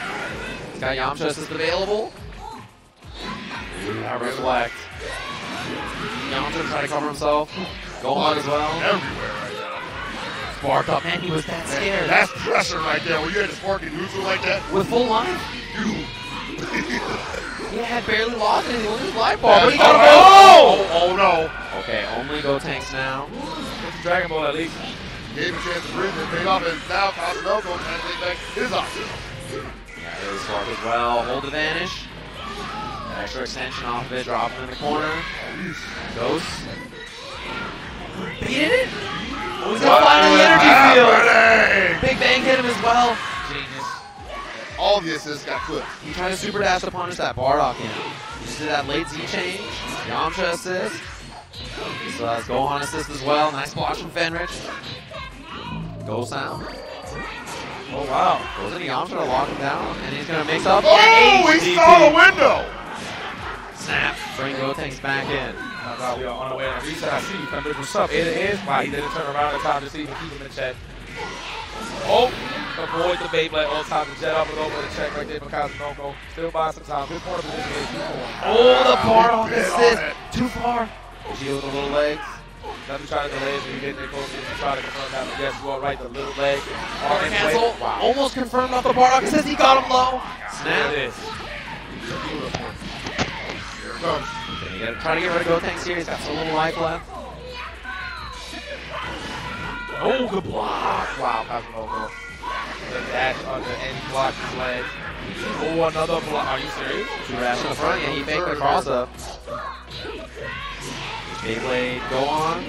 He's got Yamcha assist available. That reflect. Yamcha trying to cover himself. Gohan as well. Everywhere right now. Spark up, man. He was that scared. That's pressure right there. When you had to spark in neutral like that. With full life? He had barely lost anything with his life bar, but he got a Oh no. Okay, only Gotenks now. Get the Dragon Ball at least. Gave him a chance to breathe and paid off, and now Kazunoko trying to take back his option. Yeah, there's Spark as well. Hold the vanish. Extra extension off of it, drop him in the corner. Ghost. Beat it? Oh, he's gonna find the energy field. Big Bang hit him as well. Genius. All the assists got clipped. He tried to super dash to punish that Bardock in. He just did that late Z change. Yamcha assist. So that's Gohan assist as well. Nice block from Fenrich. Ghost out. Oh wow. Goes into Yamcha to lock him down, and he's gonna mix up. Oh, he saw the window. Snap. Bring Gotenks back in. Oh my God, we are on our way to reset. I see you, Fenrich. What's up? It is. Wow, he didn't turn around in time to see him keep him in check. Oh, avoid the Beyblade all time. The jet up and over the check right there for Kazunoko. Still by some time. Good corner position. Oh, the Bardock assist. Too far. Vegeta with the little legs. Let me try to delay so you get there close and try to confirm that. But yes, you are right. The little leg. Corner cancel. Wow. Almost confirmed off the Bardock assist. He got him low. Snap. There it is. Beautiful. Here it comes. Okay, you gotta try to get rid of Gotenks here. He's got so little life left. Oh, good block. Wow, Kazunoko. The dash under and he blocked his leg. Oh, another block. Are you serious? Two dash in the front. Yeah, he faked the cross up. Beyblade, go on.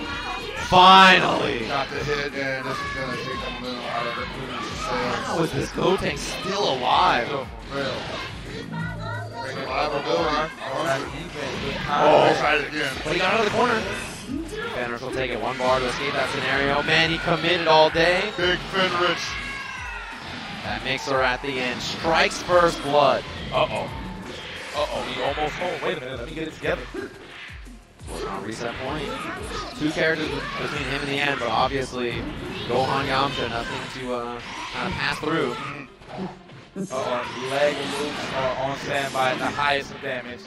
Finally! Got the hit, and this is going to take them a little out of the How is this Gotenks still alive? For real. Survivability. Oh, try it again. But he got out of the corner. Fenrich will take it. One bar to escape that scenario. Man, he committed all day. Big Fenrich. That mixer at the end strikes first blood. Uh-oh. Uh-oh, he almost home. Wait a minute, let me get it together. Reset point. Two characters between him and the end, but obviously Gohan Yamcha, nothing to kind of pass through. Leg moves are on standby at the highest of damage.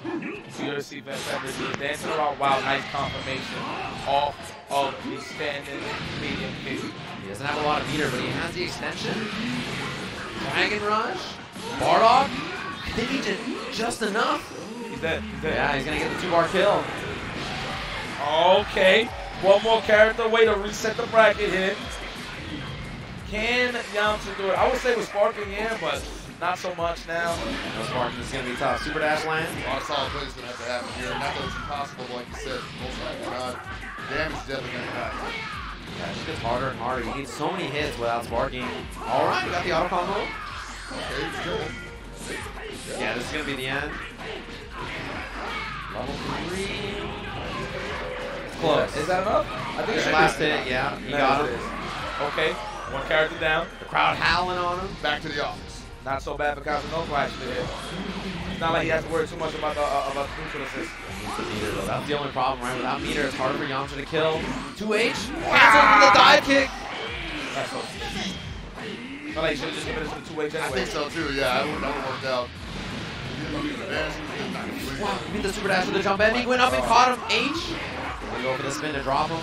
So you'll see Fenrich dancing around. Wow, nice confirmation off of the standing medium kick. He doesn't have a lot of meter, but he has the extension. Dragon Rush. Bardock. I think he did just enough. He's dead. He's dead. Yeah, he's going to get the 2-bar kill. Okay. One more character. Way to reset the bracket here. Can Yamcha do it? I would say with Sparking, yeah, but not so much now. No Sparking is going to be tough. Super Dash land. A lot of solid plays going to have to happen here. Not that it's impossible, but like you said, most likely not. Damage is definitely going to happen. Yeah, it just gets harder and harder. You need so many hits without Sparking. All right, we got the auto combo. Okay, it's good. Yeah, this is going to be the end. Level 3. Close. Is that enough? I think it's last hit, yeah. He got him. Okay, one character down. The crowd howling on him. Back to the office. Not so bad for Kazunoko actually. It's not like he has to worry too much about the neutral assist. He needs the meter though. That's the only problem, right? Without meter, it's harder for Yamcha to kill. 2H. Cancel from the dive kick. That's so. I feel like he should have just given it to the 2H anyway. I think so too. Yeah, that would have worked out. Wow, he beat the super dash with the jump. He went up and caught him. H. We go for the spin to drop him.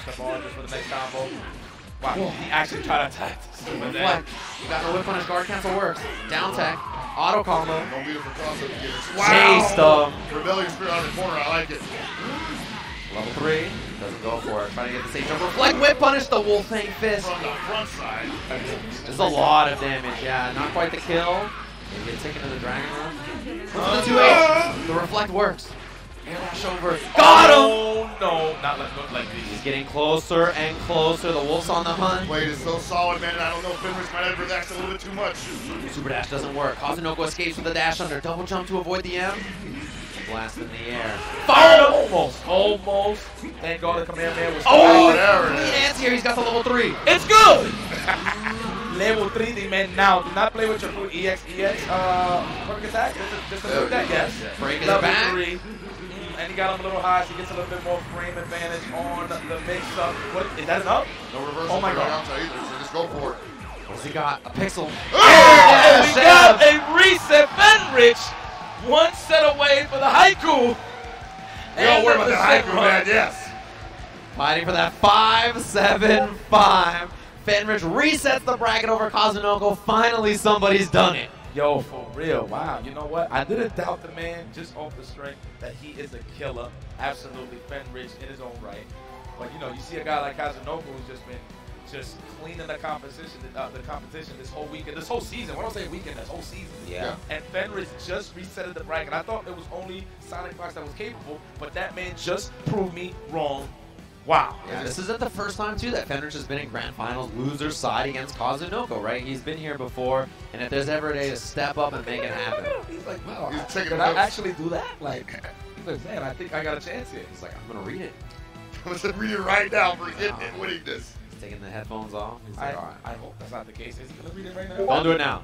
Step on just for the next combo. Wow, he actually tried to attack. Reflect. You got no whip on his guard cancel works. Down tech. Auto combo. No meter for crossover gimmicks. Wow. Chased him. Rebellion Spirit on the corner. I like it. Level 3. Doesn't go for it. Trying to get the safe jump. Reflect whip punish the Wolfang fist. From the front side. There's a lot of damage. Yeah, not quite the kill. He gets taken to the Dragon Run. Look at the 2H. The reflect works. Air dash over. Got him! Oh, no. Not like He's these. getting closer and closer. The Wolf's on the hunt. Blade is so solid, man. I don't know if Fenris might have relaxed a little bit too much. Super dash doesn't work. Kazunoko escapes with the dash under. Double jump to avoid the M. Blast in the air. Fired almost. Almost. Thank God the command man was there it is. Clean answer here. He's got the level 3. It's good! Level 3, man. Now, do not play with your food EX, quick attack. Just a little that, yes. Break his Level back. 3. And he got him a little high, so he gets a little bit more frame advantage on the mix-up. What, is that enough? No reversal. Oh my God. Either, so just go for it. What's he got? A pixel. And we got a reset. Fenrich, one set away for the haiku. We don't worry about the haiku, man. Yes. Fighting for that 5-7-5. Fenrich resets the bracket over Kazunoko. Finally, somebody's done it. Yo, for real, wow. You know what? I didn't doubt the man just off the strength that he is a killer. Absolutely, Fenrich in his own right. But, you know, you see a guy like Kazunoko who's just been cleaning the competition this whole weekend, this whole season. When I say weekend, this whole season. Yeah. And Fenrich just resetted the bracket. I thought it was only Sonic Fox that was capable, but that man just proved me wrong. Wow. Yeah, this isn't the first time, too, that Fenrich has been in Grand Finals loser's side against Kazunoko, right? He's been here before, and if there's ever a day to step up and make it happen. He's like, wow, He's taking did I notes. actually do that? Like, he's like, man, I think I got a chance here. He's like, I'm going to read it. I'm going to read it right now for hitting and winning this. He's taking the headphones off. He's like, all right. I hope that's not the case. Is he going to read it right now? Don't do it now.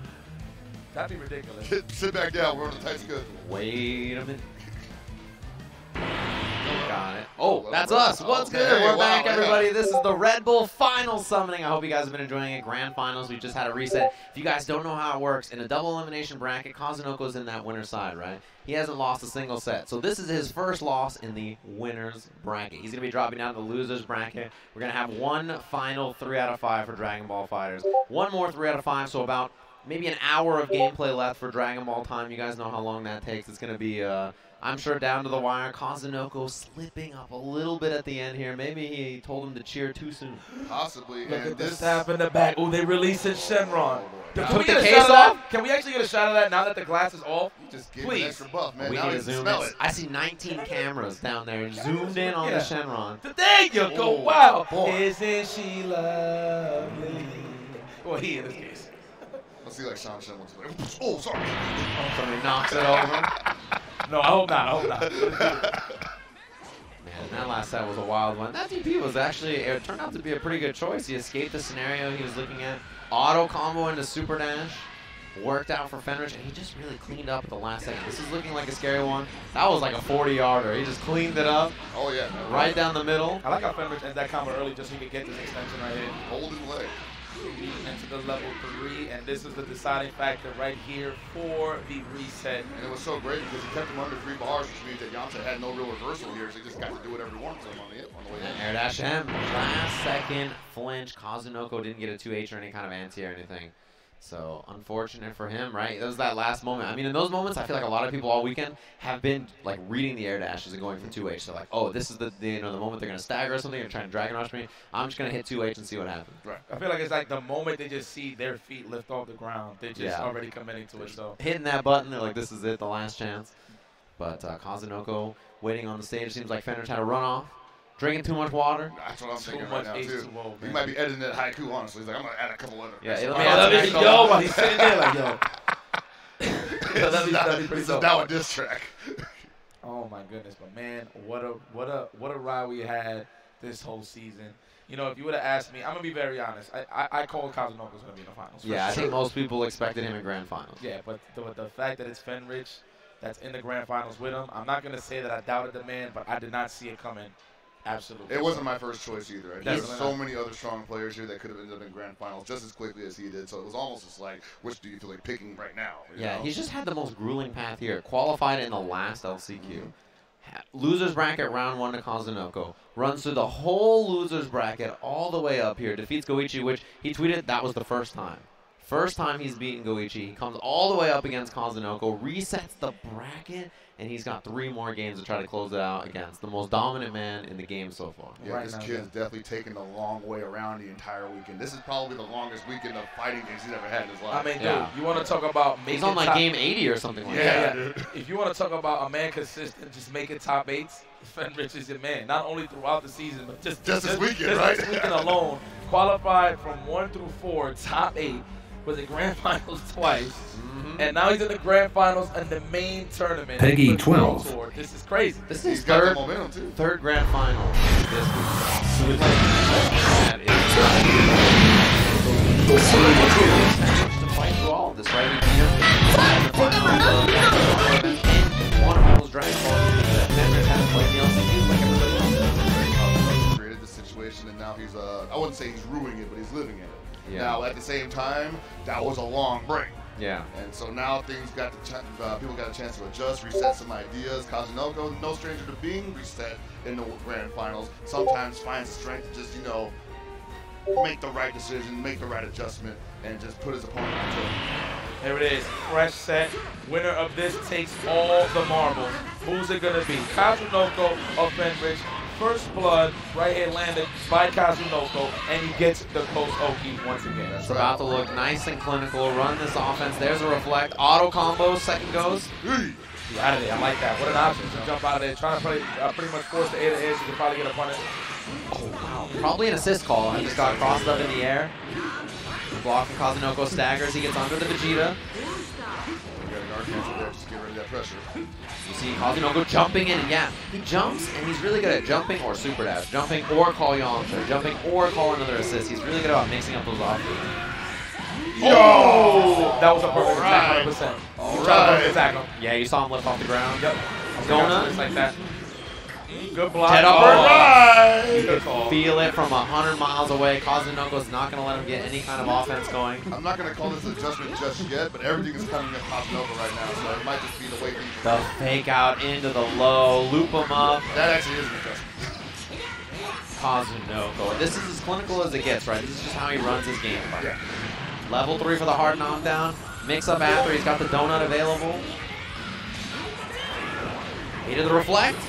That'd be ridiculous. Sit back down. We're on the tight schedule. Wait a minute. Got it. Oh, that's us. What's good? Hey, We're wow, back, yeah. everybody. This is the Red Bull Final Summoning. I hope you guys have been enjoying it. Grand Finals. We just had a reset. If you guys don't know how it works, in a double elimination bracket, Kazunoko's in that winner's side, right? He hasn't lost a single set. So this is his first loss in the winner's bracket. He's going to be dropping down to the loser's bracket. We're going to have one final 3 out of 5 for Dragon Ball FighterZ. One more 3 out of 5, so about maybe an hour of gameplay left for Dragon Ball time. You guys know how long that takes. It's going to be... I'm sure down to the wire. Kazunoko slipping up a little bit at the end here. Maybe he told him to cheer too soon. Possibly. Look and at this this tap in the back. Oh, they releasing Shenron. Took Can we the get a case shot of that? off? Can we actually get a shot of that now that the glass is off? just gave him an Please. extra buff, man. We now need you to can zoom smell in. it. I see 19 cameras down there zoomed in on the Shenron. There you go. Oh, Wow. boy. Isn't she lovely? Well, he in this case. Let's see like Sean Shen wants to play. Oh, sorry. Somebody knocks it over. No, I hope not. I hope not. Man, that last set was a wild one. That DP was actually, it turned out to be a pretty good choice. He escaped the scenario he was looking at. Auto combo into Super Dash. Worked out for Fenrich, and he just really cleaned up at the last second. This is looking like a scary one. That was like a 40-yarder. He just cleaned it up. Oh, yeah. Man. Right down the middle. I like how Fenrich ends that combo early just so he could get this extension right here. Golden leg. Into the level 3, and this is the deciding factor right here for the reset. And it was so great because he kept him under 3 bars, which means that Yamcha had no real reversal here, so he just got to do whatever he wanted to him on the way in. Air dash M. Last second flinch. Kazunoko didn't get a 2H or any kind of anti or anything. So unfortunate for him, right? That was that last moment. I mean, in those moments, I feel like a lot of people all weekend have been like reading the air dashes and going for 2H. So like, oh, this is the moment they're gonna stagger or something, or trying to Dragon Rush me. I'm just gonna hit 2H and see what happens. Right. I feel like it's like the moment they just see their feet lift off the ground, they're just already committing to it. So hitting that button, they're like, this is it, the last chance. But Kazunoko waiting on the stage. Seems like Fenrich had a runoff. Drinking too much water. That's what I'm thinking much right now, too. H2O, He man. might be editing that haiku, honestly. He's like, I'm going to add a couple other. Yeah, extra let me bars. add Yo, while he's sitting there like, yo. This is now a diss track. Oh my goodness, but man, what a ride we had this whole season. You know, if you would have asked me, I'm gonna be very honest. I called Kazunoko's gonna be in the finals. Yeah, I think most people expected him in grand finals. Yeah, but the fact that it's Fenrich that's in the grand finals with him, I'm not gonna say that I doubted the man, but I did not see it coming. Absolutely. It wasn't my first choice either. There's Definitely so not. many other strong players here that could have ended up in grand finals just as quickly as he did. So it was almost just like, which do you feel like picking right now? You Yeah, know? he's just had the most grueling path here. Qualified in the last LCQ. Losers bracket round 1 to Kazunoko. Runs through the whole losers bracket all the way up here. Defeats Goichi, which he tweeted that was the first time. First time he's beaten Goichi. He comes all the way up against Kazunoko, resets the bracket, and he's got 3 more games to try to close it out against the most dominant man in the game so far. Yeah, this kid's definitely taken the long way around the entire weekend. This is probably the longest weekend of fighting games he's ever had in his life. I mean, dude, you want to talk about making He's on like game 80 or something like that. Yeah. If you want to talk about a man consistent, just making top 8s, Fenrich is your man. Not only throughout the season, but just this weekend, right? This weekend alone, qualified from 1 through 4, top 8. Was in grand finals twice, and now he's in the grand finals and the main tournament. Peggy 12. This is crazy. This is He's got the momentum too. Third grand final this week. That is to fight through all of this, right? One of those Dragon Ball games that Fenrich has played the LCQs like everybody else. Created this situation, and now he's I wouldn't say he's ruining it, but he's living in it. Yeah. Now, at the same time, that was a long break. Yeah. And so now things got people got a chance to adjust, reset some ideas. Kazunoko, no stranger to being reset in the grand finals, sometimes finds the strength to just, make the right decision, make the right adjustment, and just put his opponent on top. There it is. Fresh set. Winner of this takes all the marbles. Who's it going to be? Kazunoko or Fenrich? First blood right here landed by Kazunoko, and he gets the Coast Oki once again. It's about to look nice and clinical. Run this offense. There's a reflect. Auto combo. Second goes. Get out of there. I like that. What an option to jump out of there. Trying to play, pretty much force the air to edge. You can probably get a punish. Oh, wow. Probably an assist call. He just got crossed up in the air. Block from Kazunoko staggers. He gets under the Vegeta. Just get rid of that pressure. You see Kazunoko jumping in, and yeah, he jumps, and he's really good at jumping or super dash, jumping or call Yamcha, jumping or call another assist. He's really good about mixing up those offers. Oh! That was a perfect attack, 100%. All right. Attack him. Yeah, you saw him lift off the ground. Yep. Donut. Just like that. Good block. Head up. Right. You can feel it from 100 miles away. Kazunoko's not going to let him get any kind of offense going. I'm not going to call this adjustment just yet, but everything is coming at Kazunoko right now, so it might just be the way things The fake out into the low, loop him up. That actually is an adjustment. Kazunoko. This is as clinical as it gets, right? This is just how he runs his game. Yeah. Level 3 for the hard knockdown. Mix up after. He's got the donut available. Into the reflect.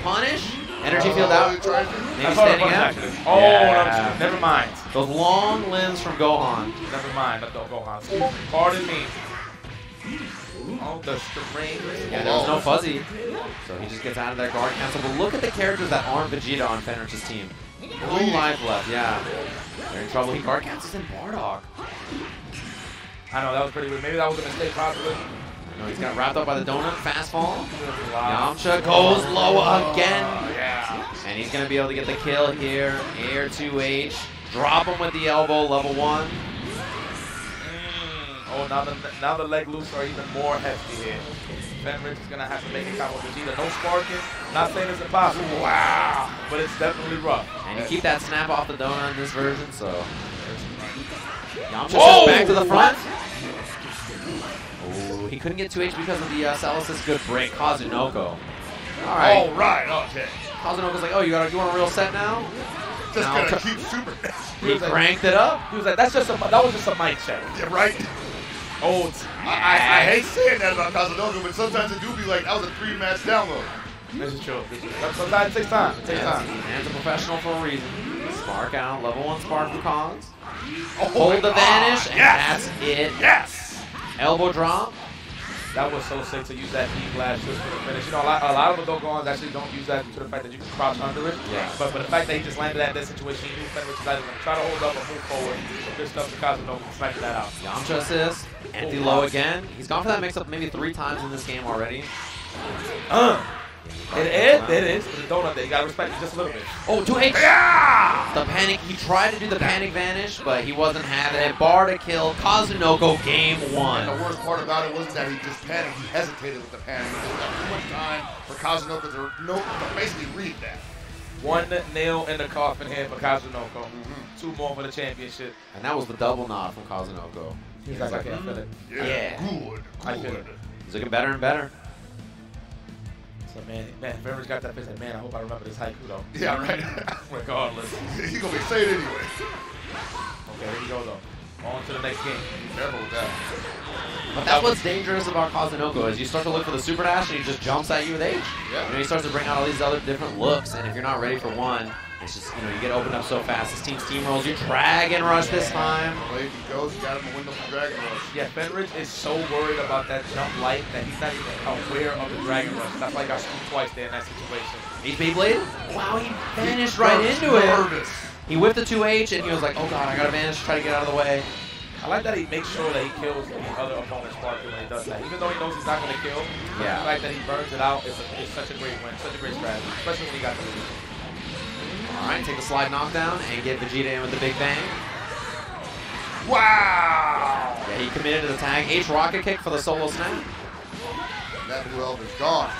Punish. Energy field out. Maybe standing out. Oh, yeah. Never mind. Those long limbs from Gohan. Never mind. Don't Gohan. Excuse me. Pardon me. Oh, the strings. Yeah, there was no fuzzy. So he just gets out of that guard cancel. But look at the characters that aren't Vegeta on Fenrich's team. No life left, yeah. They're in trouble. He guard cancels in Bardock. I know, that was pretty weird. Maybe that was a mistake, possibly. No, he's got wrapped up by the donut. Fast fall. Yamcha goes low again. Yeah. And he's going to be able to get the kill here. Air 2H. Drop him with the elbow, level 1. Oh, now the leg loops are even more hefty here. Fenrich is going to have to make a combo with Vegeta. No sparking. Not saying it's impossible. Wow. But it's definitely rough. And you keep that snap off the donut in this version, so. Yamcha goes back to the front. Oh, he couldn't get 2H because of the Salas's good break. Kazunoko. All right. All right, okay. Kazunoko's like, oh, you want a real set now? Just now, gonna keep super. He cranked it up. He was like, that was just a mic check. Yeah, right. Oh, I hate saying that about Kazunoko, but sometimes it do be like, that was a 3-match download. This is true. Sometimes it takes time. It takes time. Man's a professional for a reason. Spark out. Level 1 spark from Kaz. Hold the vanish, and that's it. Yes! Elbow drop. That was so sick to use that deep blast just for the finish. You know, a lot of the Dogons actually don't use that due to the fact that you can crouch under it. Yeah. But the fact that he just landed at that situation, he knew Fenrich was either going to try to hold up or move forward. So good stuff to Kazunoko sniping that out. Yamcha assist. Empty low again. He's gone for that mix-up maybe 3 times in this game already. It is. The donut there. You got to respect it just a little bit. Oh, 2H. Yeah! The panic. He tried to do the panic vanish, but he wasn't having it. Bar to kill. Kazunoko game 1. And the worst part about it wasn't that he just panicked. He hesitated with the panic. He just got too much time for Kazunoko to basically read that. 1 nail in the coffin here for Kazunoko. 2 more for the championship. And that was the double nod from Kazunoko. He's like, I can't feel it. Yeah. Good. I feel it. He's looking better and better. So man, Fenrich got that face. Like, man, I hope I remember this haiku though. Yeah, right. Regardless. He's gonna be saying it anyway. Okay, here you go though. On to the next game. Be careful with that. But that's what's dangerous about Kazunoko is you start to look for the super dash and he just jumps at you with H. Yeah. You know, he starts to bring out all these other different looks, and if you're not ready for one, it's just, you know, you get opened up so fast. This team steamrolls you. Dragon Rush this time. Blade he goes, you got him a window for Dragon Rush. Yeah, Fenrich is so worried about that jump light that he's not even aware of the Dragon Rush. That's why he got screwed twice there in that situation. He's Beyblade? Wow, he vanished right into it. He whipped the 2H and he was like, oh god, I gotta vanish, try to get out of the way. I like that he makes sure that he kills the other opponent's Sparky when he does that. Even though he knows he's not going to kill, yeah. The fact that he burns it out is such a great win, such a great strategy, especially when he got the lead. Alright, take the slide knockdown and get Vegeta in with the big bang. Wow! Yeah, he committed to the tag. H rocket kick for the solo snap. That blue elf is gone.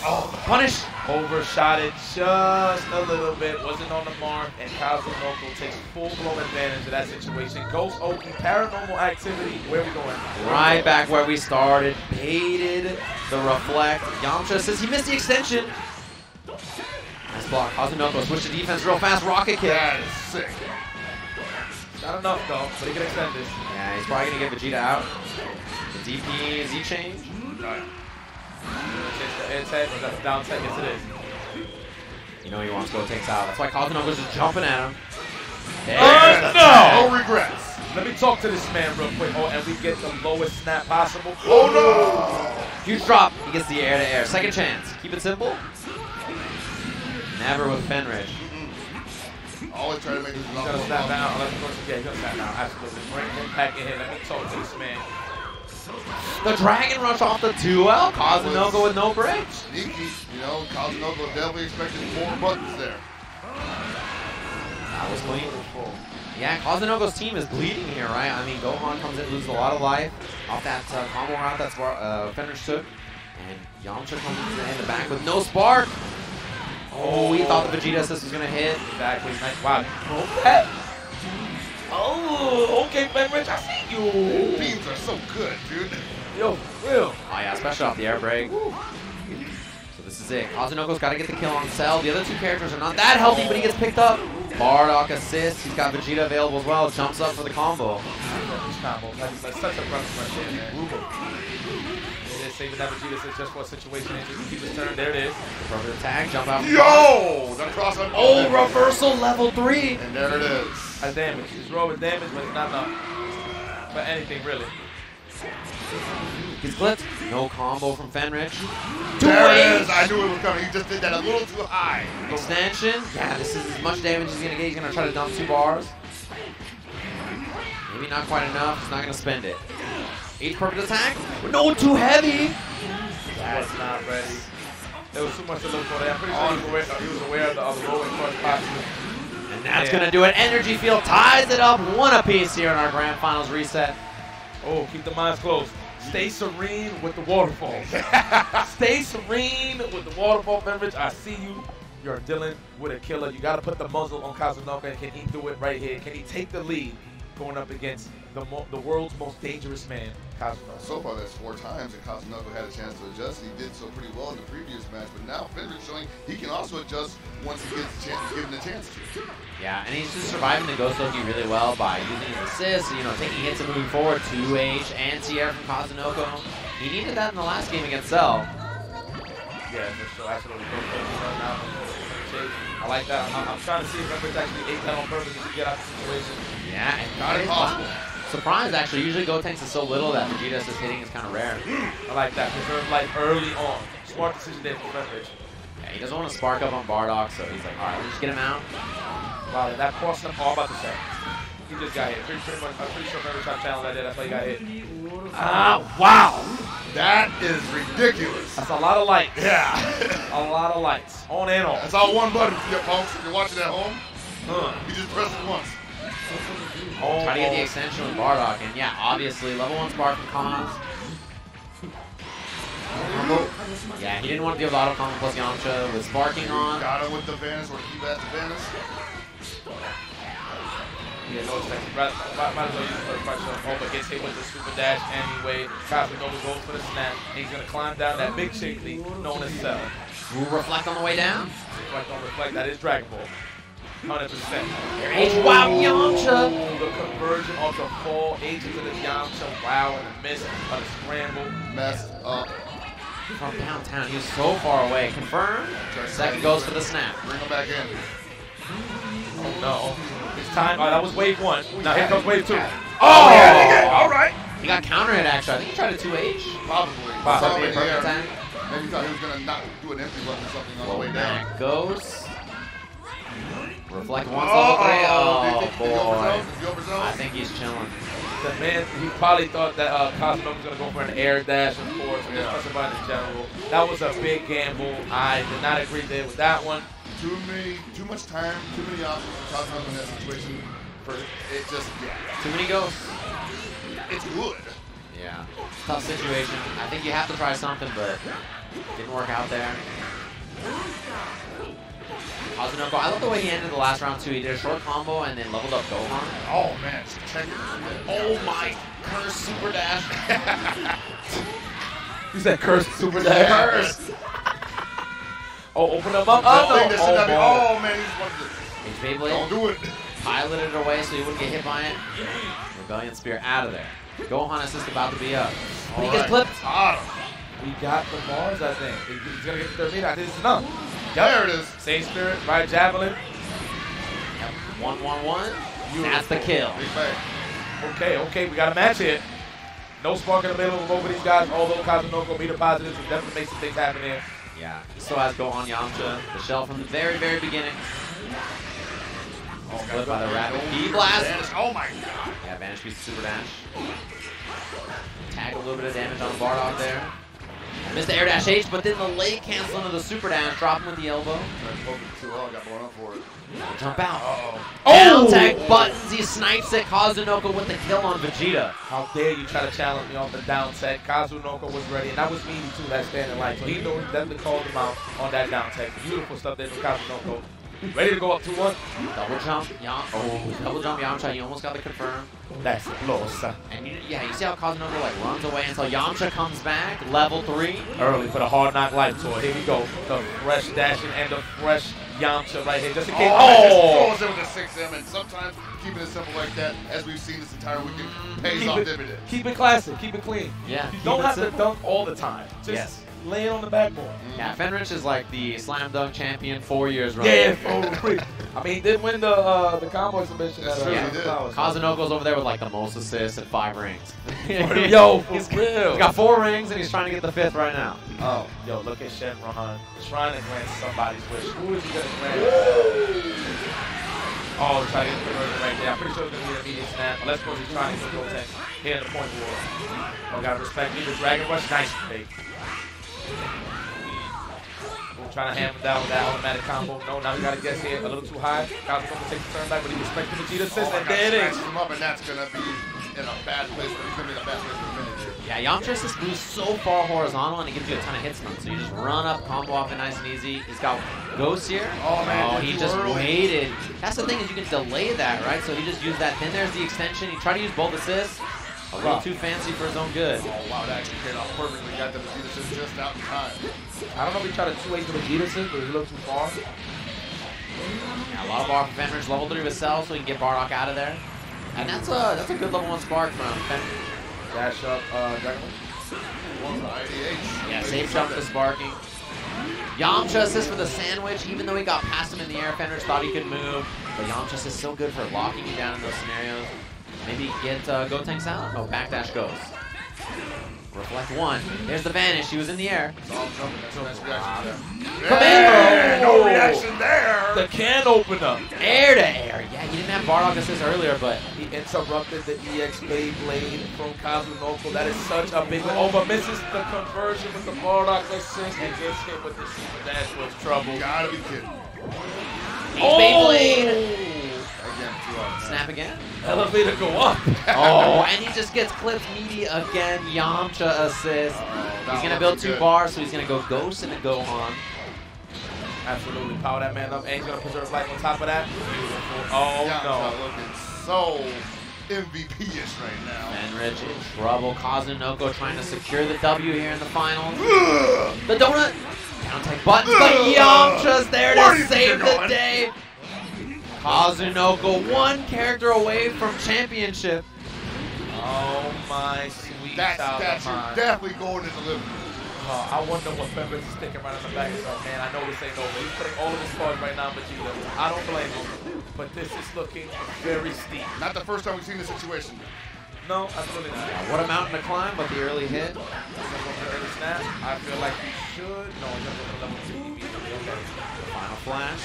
Oh, punish! Overshot it just a little bit, wasn't on the mark, and Kazunoko takes full-blown advantage of that situation. Ghost Oki, paranormal activity, where are we going? Right back where we started, baited the reflect. Yamcha says he missed the extension. Nice block, Kazunoko switch to defense real fast, rocket kick. That is sick. Not enough though, but he can extend this. Yeah, he's probably gonna get Vegeta out. The DP, Z change. The edge head, or that's down tech, yes it is. You know he wants to go takes out. That's why Kazunoko's just jumping at him. No! No regrets. Let me talk to this man real quick. Oh, and we get the lowest snap possible. Oh no! Huge drop. He gets the air to air. Second chance. Keep it simple. Never with Fenrich. Always try to make this He's gonna snap down. Yeah, he's gonna snap down. Absolutely. Bring him back in here. Let me talk to this man. The Dragon Rush off the 2L. Kazunoko with no breaks. Sneaky, you know, Kazunoko definitely expected more buttons there. That was clean. Yeah, Kazunoko's team is bleeding here, right? I mean, Gohan comes in, loses a lot of life off that combo route that's Fenrich took. And Yamcha comes in the back with no spark. Oh, we thought the Vegeta assist was going to hit. Exactly. Nice. Wow. Okay. Oh, okay, Fenrich, I see you. Beams are so good, dude. Yo, real. Oh, yeah, especially off the air break. So this is it. Kazunoko's got to get the kill on Cell. The other two characters are not that healthy, but he gets picked up. Bardock assists. He's got Vegeta available as well. Jumps up for the combo. That's such a breath right there, man. It is saving that Vegeta assist just for a situation. Keep his turn. There it is. Perfect tag. Jump out. Yo! That cross up. Oh, reversal level 3. And there it is. That's damage. It's raw with damage, but it's not enough for anything, really. He's clipped. No combo from Fenrich. There it is. I knew it was coming. He just did that a little too high. Extension. Yeah, this is as much damage as he's going to get. He's going to try to dump 2 bars. Maybe not quite enough. He's not going to spend it. H perfect attack. No, too heavy. That's not ready. There was too much to look for there. I'm pretty sure he was aware of the low and crush possible. And that's going to do it. Energy Field ties it up 1 apiece here in our Grand Finals reset. Oh, keep the minds closed. Stay serene with the waterfall. Stay serene with the waterfall, Fenrich. I see you. You're dealing with a killer. You got to put the muzzle on Kazunoko, and can he do it right here? Can he take the lead going up against the world's most dangerous man, Kazunoko? So far, that's 4 times, and Kazunoko had a chance to adjust. He did so pretty well in the previous match, but now Fenrich showing he can also adjust once he gets given the chance to. Yeah, and he's just surviving the Ghost Oki really well by using his assists, you know, taking hits and moving forward. 2H and Sierra from Kazunoko. He needed that in the last game against Cell. Yeah, for sure. Absolutely. I like that. I'm trying to see if Fenrich actually ate that on purpose to get out of the situation. Yeah, and got it possible. Surprise, actually. Usually Gotenks is so little that Vegeta assist hitting is kind of rare. I like that. Preserve life early on. Smart decision there for Fenrich. Yeah, he doesn't want to spark up on Bardock, so he's like, all right, let's just get him out. Wow, that crossed him all about to say. He just got hit. Pretty much, I'm pretty sure Fenrich tried to challenge that there. That's why he got hit. Ah, wow. That is ridiculous. That's a lot of lights. Yeah. A lot of lights. On and off. That's all one button for you folks. If you're watching at home, you just press it once. Try to get the extension with Bardock, and yeah, obviously, level 1 spark from Cons. Yeah, he didn't want to deal with auto combo plus Yamcha with sparking on. Got him with the vanish, or keep at the vanish. Yeah, no extension. Might as well use it for the pressure. Oh, but gets hit with the super dash anyway. Kazunoko goes for the snap. And he's going to climb down that big chickly known as Cell. Will reflect on the way down. Reflect on reflect. That is Dragon Ball. 100%. H, wow, Yamcha. The conversion of the fall H into the Yamcha, wow, and the miss of the scramble. Messed up. From downtown, he was so far away. Confirmed. Second goes for the snap. Bring him back in. Oh no. It's time. That was wave 1. Now here comes wave 2. Oh, yeah, all right. He got counter hit actually. I think he tried a 2H. Probably. Probably a perfect time. Maybe he thought he was going to not do an empty run or something on the way down. Back goes. Reflect once level 3. Oh, boy. I think he's chilling. The man, he probably thought that Cosmo was going to go for an air dash, of course, and just press a button in general. That was a big gamble. I did not agree there with that one. Too much time, too many options for Cosmo in that situation. It just, Too many ghosts. It's good. Yeah. Tough situation. I think you have to try something, but didn't work out there. Kazunoko, I love the way he ended the last round too. He did a short combo and then leveled up Gohan. Oh man, oh my, curse super dash. You said curse super dash? Curse. Oh, open them up. Oh man, he's one of the Beyblade. Don't do it. Piloted it away so he wouldn't get hit by it. Rebellion Spear out of there. Gohan assist about to be up. But he gets clipped. He got the bars, I think. He's going to get the third meter. I think it's enough. There it is. Same spirit, right javelin. Yep. 1-1-1. That's the kill. Okay, we got a match here. No spark in the middle of both of these guys, although Kazunoko meter positives will definitely make some things happen here. Yeah, he still has Gohan Yamcha, the shell from the very, very beginning. Split by the rapid B-blast. Oh my god. Yeah, Vanish Beast super dash. Tag a little bit of damage on Bardock there. Missed the air dash H, but then the late cancel into the super dash, drop him with the elbow. Got blown up for it. Jump out. Down tag buttons, he snipes it. Kazunoko with the kill on Vegeta. How dare you try to challenge me off the down tech. Kazunoko was ready, and that was Meanie too, that standing light. So he knew, definitely called him out on that down tech. Beautiful stuff there from Kazunoko. Ready to go up 2-1. Double jump, double jump Yamcha. You almost got the confirm. That's close. And you see how Kazunoko like runs away until Yamcha comes back. Level 3. Early for the hard knock life tour. Here we go. The fresh dashing and the fresh Yamcha right here. Just in case. Oh! Goes in with the 6M, and sometimes keeping it simple like that, as we've seen this entire weekend, pays off dividends. Keep it classic. Keep it clean. Yeah. You don't have to dunk all the time. Just lay it on the backboard. Yeah, Fenrich is like the slam dunk champion 4 years running. Yeah, I mean, he did win the combo exhibition. Kazunoko's over there with like the most assists and 5 rings. Yo, he's real. He's got 4 rings and he's trying to get the 5th right now. Oh, yo, look at Shenron trying to grant somebody's wish. Who is he going to grant? Oh, he's trying to get the conversion right there. I'm pretty sure it's going to be an immediate snap. Unless, of course, he's trying to get the Gotenks here in the point war. Oh, gotta respect me. The Dragon Rush, nice fake. We're trying to hammer down with that automatic combo. No, now we got to guess here a little too high. Kazunoko takes the turn back, but he respects the Vegeta assist, and there it is. Him up, and that's going to be in a bad place, but he's going to be in a bad place for a minute here. Yeah, Yamcha just moves so far horizontal, and it gives you a ton of hit stun. So you just run up, combo off it nice and easy. He's got Ghost here. Oh, man. Oh, he just waited. That's the thing is you can delay that, right? So he just used that. Then there's the extension. He tried to use both assists. A little too fancy for his own good. Oh, wow, that actually paid off perfectly. Got the Vegeta assist just out in time. I don't know if he tried to 2-8 the Vegeta assist, but he looked too far. Yeah, a lot of bar for Fenrich. Level 3 with Cell, so he can get Bardock out of there. And that's a good level 1 spark from Fenrich. Dash up, Dragon Yeah, safe jump to sparking. Yamcha assist for the sandwich, even though he got past him in the air. Fenrich thought he could move, but Yamcha is so good for locking you down in those scenarios. Maybe get Gotenks out. Oh, backdash goes. Reflect 1. There's the vanish. He was in the air. Commando! No reaction there. The can opener. Air to air. Yeah, he didn't have Bardock assist earlier, but he interrupted the EX Beyblade from Kazunoko. That is such a big one. But misses the conversion with the Bardock assist and gets hit with the super dash was trouble. Gotta be kidding. Beyblade. Snap again. Elevator go up. Oh, and he just gets clipped media again. Yamcha assist. He's going to build 2 bars, so he's going to go Ghost into Gohan. Absolutely. Power that man up. And he's going to preserve life on top of that. Beautiful. Oh, Yamcha looking so MVP-ish right now. Fenrich in trouble. Kazunoko trying to secure the W here in the finals. The donut. Down take buttons, but Yamcha's there to save the day. Kazunoko, one character away from championship. Oh my sweet That's mine. definitely going to deliver. I wonder what Fenris is thinking right on the back. He's like, man, I know this ain't over. He's putting all of his cards right now, Vegeta. I don't blame him. But this is looking very steep. Not the first time we've seen this situation. No, absolutely not. What a mountain to climb, but the early hit. Early snap. I feel like he should. No, he's going to go to level 2. He beat him. Okay. Final flash.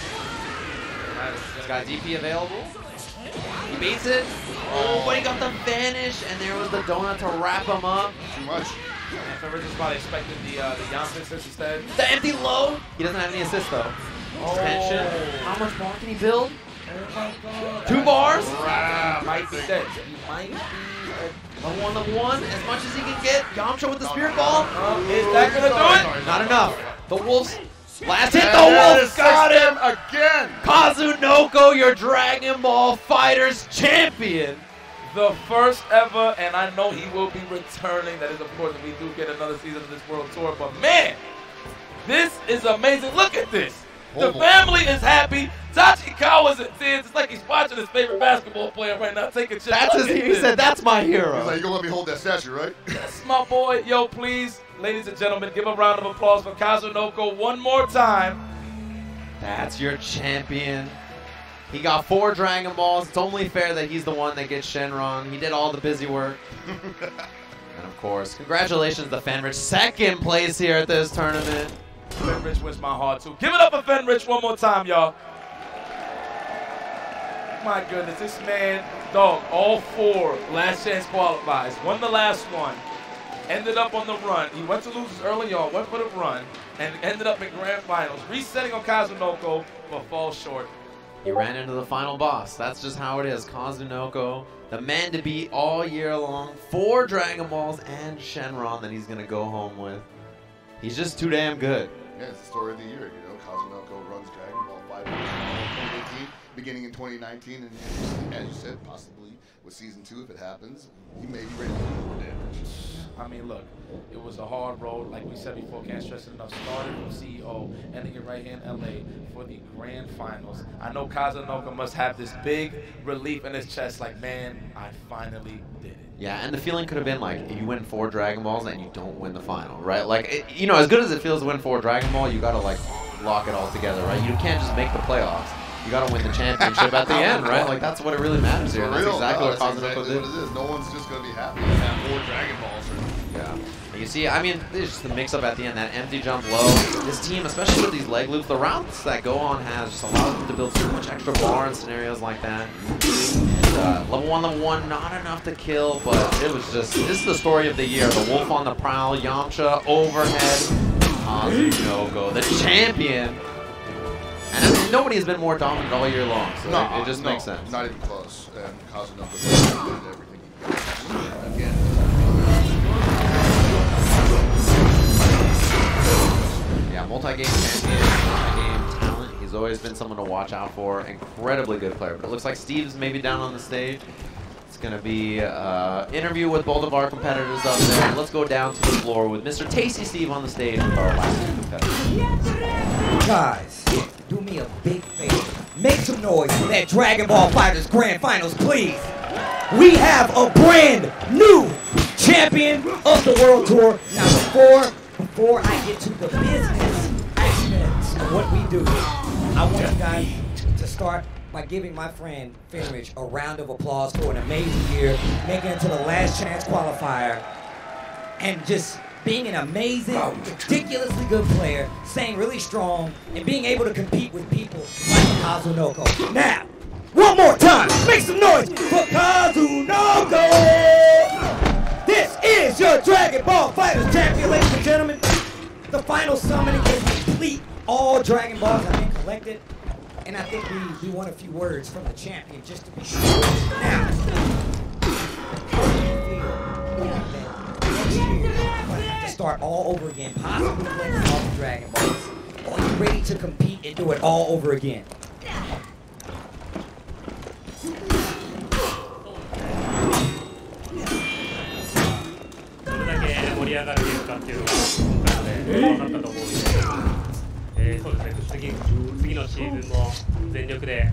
He's got DP available. He beats it. Oh, but he got the vanish, and there was the donut to wrap him up. Too much. And Fenris is probably expecting the Yamcha assist instead. The empty low. He doesn't have any assist though. Tension. How much more can he build? Oh my God. 2 bars? Might be dead. He might be level 1, as much as he can get. Yamcha with the spirit ball. Is that gonna do it? Not enough. The Wolves. Last hit. The Wolves got him again. Kazunoko, your Dragon Ball Fighters champion. The first ever, and I know he will be returning. That is important. We do get another season of this World Tour, but man, this is amazing. Look at this. The family is happy. Tachikawa's in tears. It's like he's watching his favorite basketball player right now take a chip. He said, that's my hero. He's like, you're going to let me hold that statue, right? That's my boy. Yo, please, ladies and gentlemen, give a round of applause for Kazunoko one more time. That's your champion. He got 4 Dragon Balls. It's only fair that he's the one that gets Shenron. He did all the busy work. And of course, congratulations to Fenrich. 2nd place here at this tournament. Fenrich wins my heart too. Give it up for Fenrich one more time, y'all. My goodness, this man, dog, all 4 last chance qualifiers. Won the last one. Ended up on the run. He went to losers early on, went for the run, and ended up in grand finals. Resetting on Kazunoko, but falls short. He ran into the final boss. That's just how it is. Kazunoko, the man to beat all year long. 4 Dragon Balls and Shenron that he's going to go home with. He's just too damn good. Yeah, it's the story of the year. You know, Kazunoko runs Dragon Ball Fighter in 2018, beginning in 2019, and as you said, possibly with Season 2 if it happens, he may be ready to do more damage. I mean, look, it was a hard road. Like we said before, can't stress it enough. Started from CEO, ending it right here in LA for the grand finals. I know Kazunoko must have this big relief in his chest, like, man, I finally did it. Yeah, and the feeling could have been like, you win 4 Dragon Balls and you don't win the final, right? Like, you know, as good as it feels to win 4 Dragon Ball, you gotta like lock it all together, right? You can't just make the playoffs. You gotta win the championship at the end, right? Like, that's what it really matters here. That's exactly what Kazunoko did. What it is. No one's just gonna be happy to have 4 Dragon Balls. Yeah. You see, I mean, there's just the mix-up at the end, that empty jump low. This team, especially with these leg loops, the routes that Go On has just allows them to build so much extra bar in scenarios like that. And level 1, not enough to kill, but it was just, this is the story of the year. The Wolf on the prowl, Yamcha, overhead, Kazunoko, the champion. And I mean, nobody has been more dominant all year long, so it just makes sense. Not even close. And Kazunoko did everything he got. Again. Yeah, multi-game champion, multi-game talent. He's always been someone to watch out for. Incredibly good player. But it looks like Steve's maybe down on the stage. It's going to be an interview with both of our competitors up there. Let's go down to the floor with Mr. Tasty Steve on the stage with our last 2 competitors. Guys, do me a big favor. Make some noise for that Dragon Ball Fighters Grand Finals, please. We have a brand new champion of the World Tour. Now, before I get to the business aspects of what we do, I want you guys to start by giving my friend Fenrich a round of applause for an amazing year, making it to the last chance qualifier, and just being an amazing, ridiculously good player, staying really strong, and being able to compete with people like Kazunoko. Now, one more time, make some noise for Kazunoko! This is your Dragon Ball Fighters champion, ladies and gentlemen. The final summoning is complete. All Dragon Balls have been collected. And I think we want a few words from the champion just to be sure. Now, how do you feel that next year you're going to have to start all over again, possibly playing all the Dragon Balls? Or are you ready to compete and do it all over again? 盛り上がる結果っていうのが今回で分かったと思うので、そうですね、次のシーズンも全力で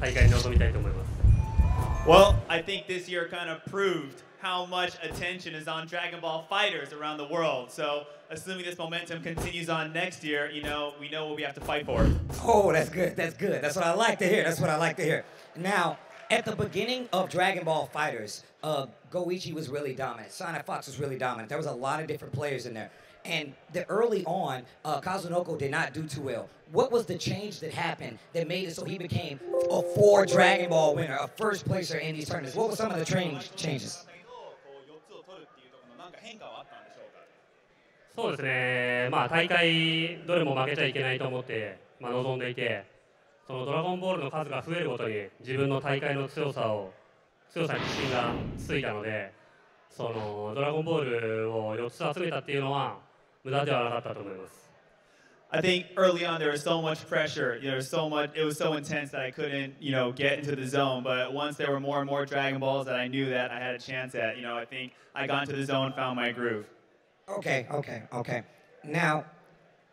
大会に臨みたいと思います。Well, I think this year kind of proved how much attention is on Dragon Ball Fighters around the world. So, assuming this momentum continues on next year, we know what we have to fight for. Oh, that's good. That's good. That's what I like to hear. That's what I like to hear. Now, at the beginning of Dragon Ball Fighters, Goichi was really dominant. Sonic Fox was really dominant. There was a lot of different players in there. And early on, Kazunoko did not do too well. What was the change that happened that made it so he became a 4 Dragon Ball winner, a first placer in these tournaments? What were some of the changes? そうですね、大会どれも負けちゃいけないと思って、臨んでいて、そのドラゴンボールの数が増えるごとに自分の大会の強さに自信がついたので、そのドラゴンボールを4つ集めたっていうのは無駄ではなかったと思います。I think early on there was so much pressure. There was so much. It was so intense that I couldn't, get into the zone. But once there were more and more Dragon Balls that I knew that I had a chance at, I think I got into the zone, found my groove. Okay. Now,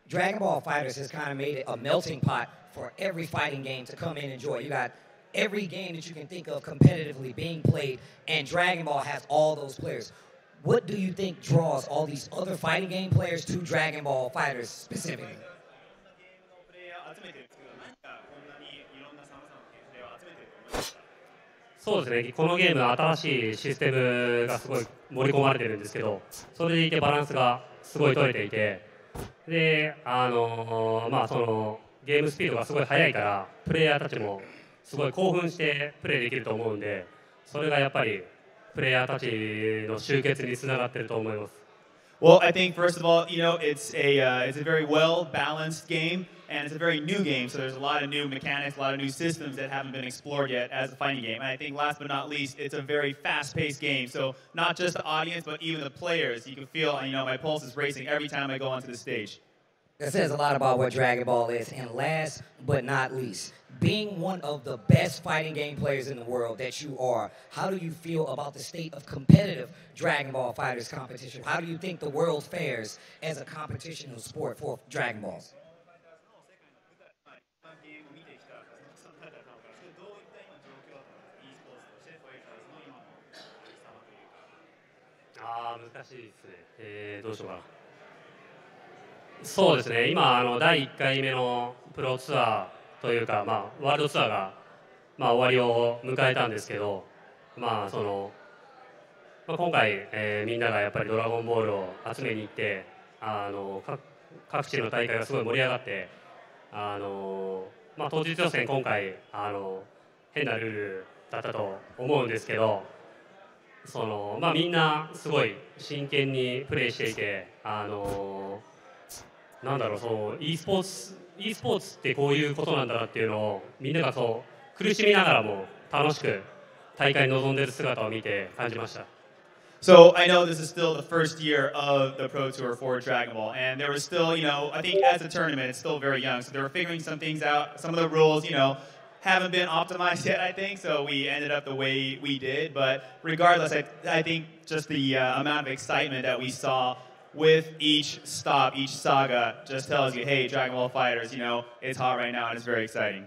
Dragon Ball Fighters has kind of made it a melting pot for every fighting game to come in and enjoy. You got every game that you can think of competitively being played, and Dragon Ball has all those players. What do you think draws all these other fighting game players to Dragon Ball Fighters specifically? そうですね、このゲームは新しいシステムがすごい盛り込まれてるんですけど、それでいてバランスがすごい取れていて、で、そのゲームスピードがすごい速いから、プレイヤーたちもすごい興奮してプレイできると思うんで、それがやっぱりプレイヤーたちの集結につながってると思います。Well, I think first of all, it's a very well balanced game, and it's a very new game. So there's a lot of new mechanics, a lot of new systems that haven't been explored yet as a fighting game. And I think last but not least, it's a very fast-paced game. So not just the audience, but even the players. You can feel, my pulse is racing every time I go onto the stage. That says a lot about what Dragon Ball is. And last but not least, being one of the best fighting game players in the world that you are, how do you feel about the state of competitive Dragon Ball Fighters competition? How do you think the world fares as a competition of sport for Dragon Balls?そうですね、今第1回目のプロツアーというか、ワールドツアーが、終わりを迎えたんですけど、今回、みんながやっぱりドラゴンボールを集めに行って各地の大会がすごい盛り上がって当日予選今回変なルールだったと思うんですけど、みんなすごい真剣にプレーしていてe スポーツってこういうことなんだなっていうのをみんなが苦しみながらも楽しく大会に臨んでいる姿を見て感じました。So I know this is still the first year of the Pro Tour for Dragon Ball, and there was still, I think as a tournament, it's still very young, so they were figuring some things out. Some of the rules, haven't been optimized yet, I think, so we ended up the way we did. But regardless, I think just the amount of excitement that we saw with each stop, each saga, just tells you, hey, Dragon Ball Fighters, it's hot right now and it's very exciting.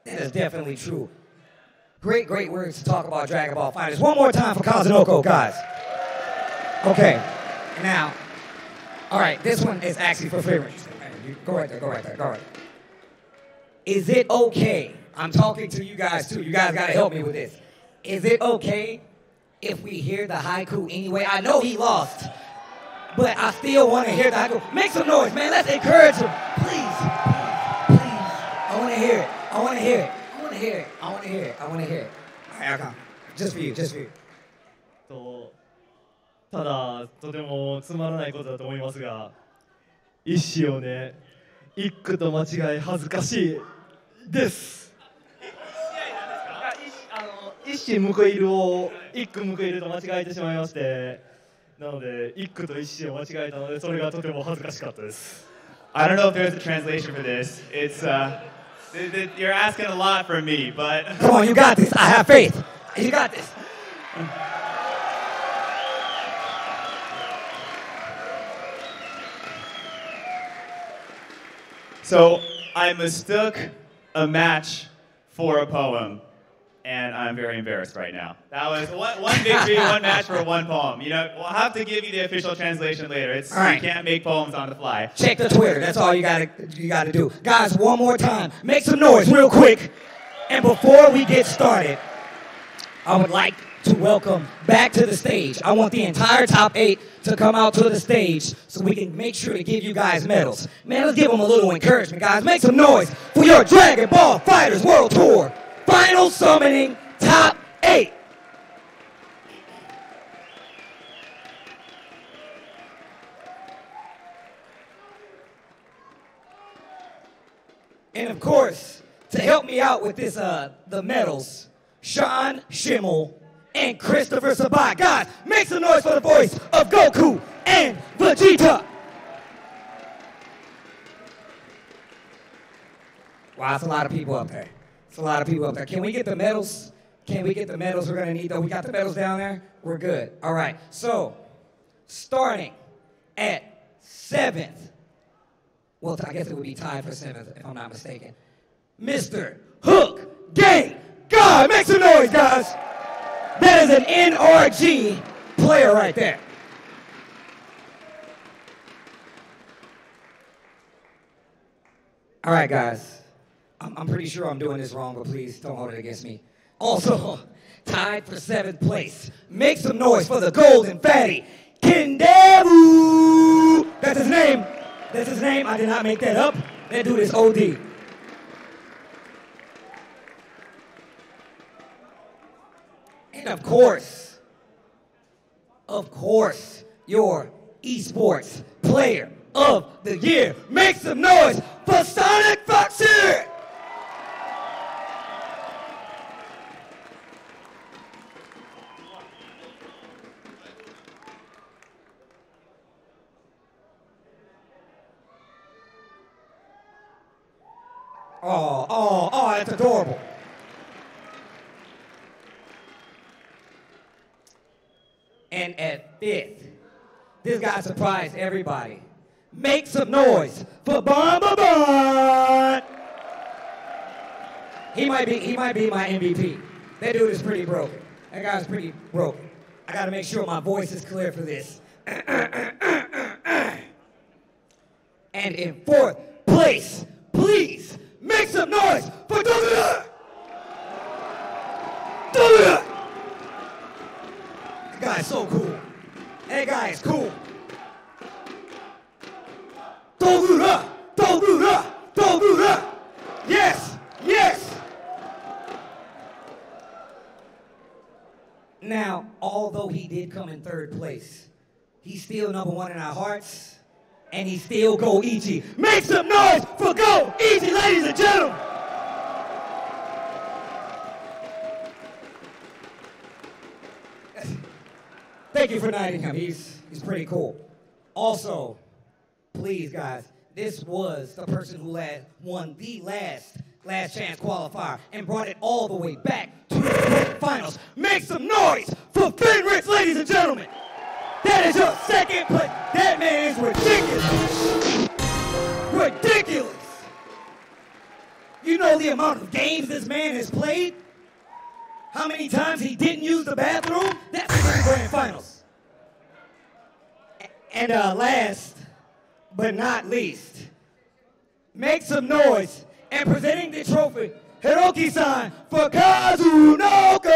That is definitely true. Great words to talk about Dragon Ball Fighters. One more time for Kazunoko, guys. Okay, now, all right, this one is actually for favorites. Go right there. Is it okay? I'm talking to you guys too. You guys got to help me with this. Is it okay if we hear the haiku anyway? I know he lost, but I still want to hear the haiku. Make some noise, man. Let's encourage him. Please. I want to hear it. All right, I'll come. Just for you. ただとてもつまらないことだと思いますが、一首をね、一句と間違い恥ずかしいです。一首報いるを一句報いると間違えてしまいまして、なので一句と一首を間違えたのでそれがとても恥ずかしかったです。I don't know if there's a translation for this. It's you're asking a lot from me, but come on, you got this. I have faith. You got this. So I mistook a match for a poem, and I'm very embarrassed right now. That was one victory, one match for one poem. You know, we'll have to give you the official translation later. It's, right. You can't make poems on the fly. Check the Twitter. That's all you gotta do. Guys, one more time. Make some noise real quick. And before we get started, I would like to welcome back to the stage. I want the entire top 8 to come out to the stage so we can make sure to give you guys medals. Man, let's give them a little encouragement, guys. Make some noise for your Dragon Ball FighterZ World Tour Final Summoning Top 8. And of course, to help me out with this, the medals, Sean Schimmel and Christopher Sabat. Guys, make some noise for the voice of Goku and Vegeta. Wow, that's a lot of people up there. It's a lot of people up there. Can we get the medals? Can we get the medals? We're gonna need those. We got the medals down there? We're good. All right, so starting at 7th. Well, I guess it would be tied for 7th if I'm not mistaken. Mr. Hook Gang. God, make some noise, guys. That is an NRG player right there. All right, guys. I'm pretty sure I'm doing this wrong, but please don't hold it against me. Also, tied for 7th place. Make some noise for the Golden Fatty, Kendebu. That's his name. That's his name. I did not make that up. That dude is OD. And of course, your esports player of the year. Make some noise for Sonic Foxy! Oh, that's adorable. And at 5th, this guy surprised everybody. Make some noise for Bomba. He might be my MVP. That dude is pretty broken. That guy's pretty broken. I gotta make sure my voice is clear for this. And in 4th place, please make some noise for That guy is so cool. That guy is cool. Dogura. Yes. Now, although he did come in 3rd place, he's still #1 in our hearts, and he's still Go-Ichi. Make some noise for Go-Ichi, ladies and gentlemen. Thank you for knighting him. He's pretty cool. Also, please, guys, this was the person who won the last chance qualifier and brought it all the way back to the finals. Make some noise for Fenrich, ladies and gentlemen. That is your 2nd place. That man is ridiculous. You know the amount of games this man has played? How many times he didn't use the bathroom? That's the grand finals. And last but not least, make some noise and presenting the trophy, Hiroki-san for Kazunoko!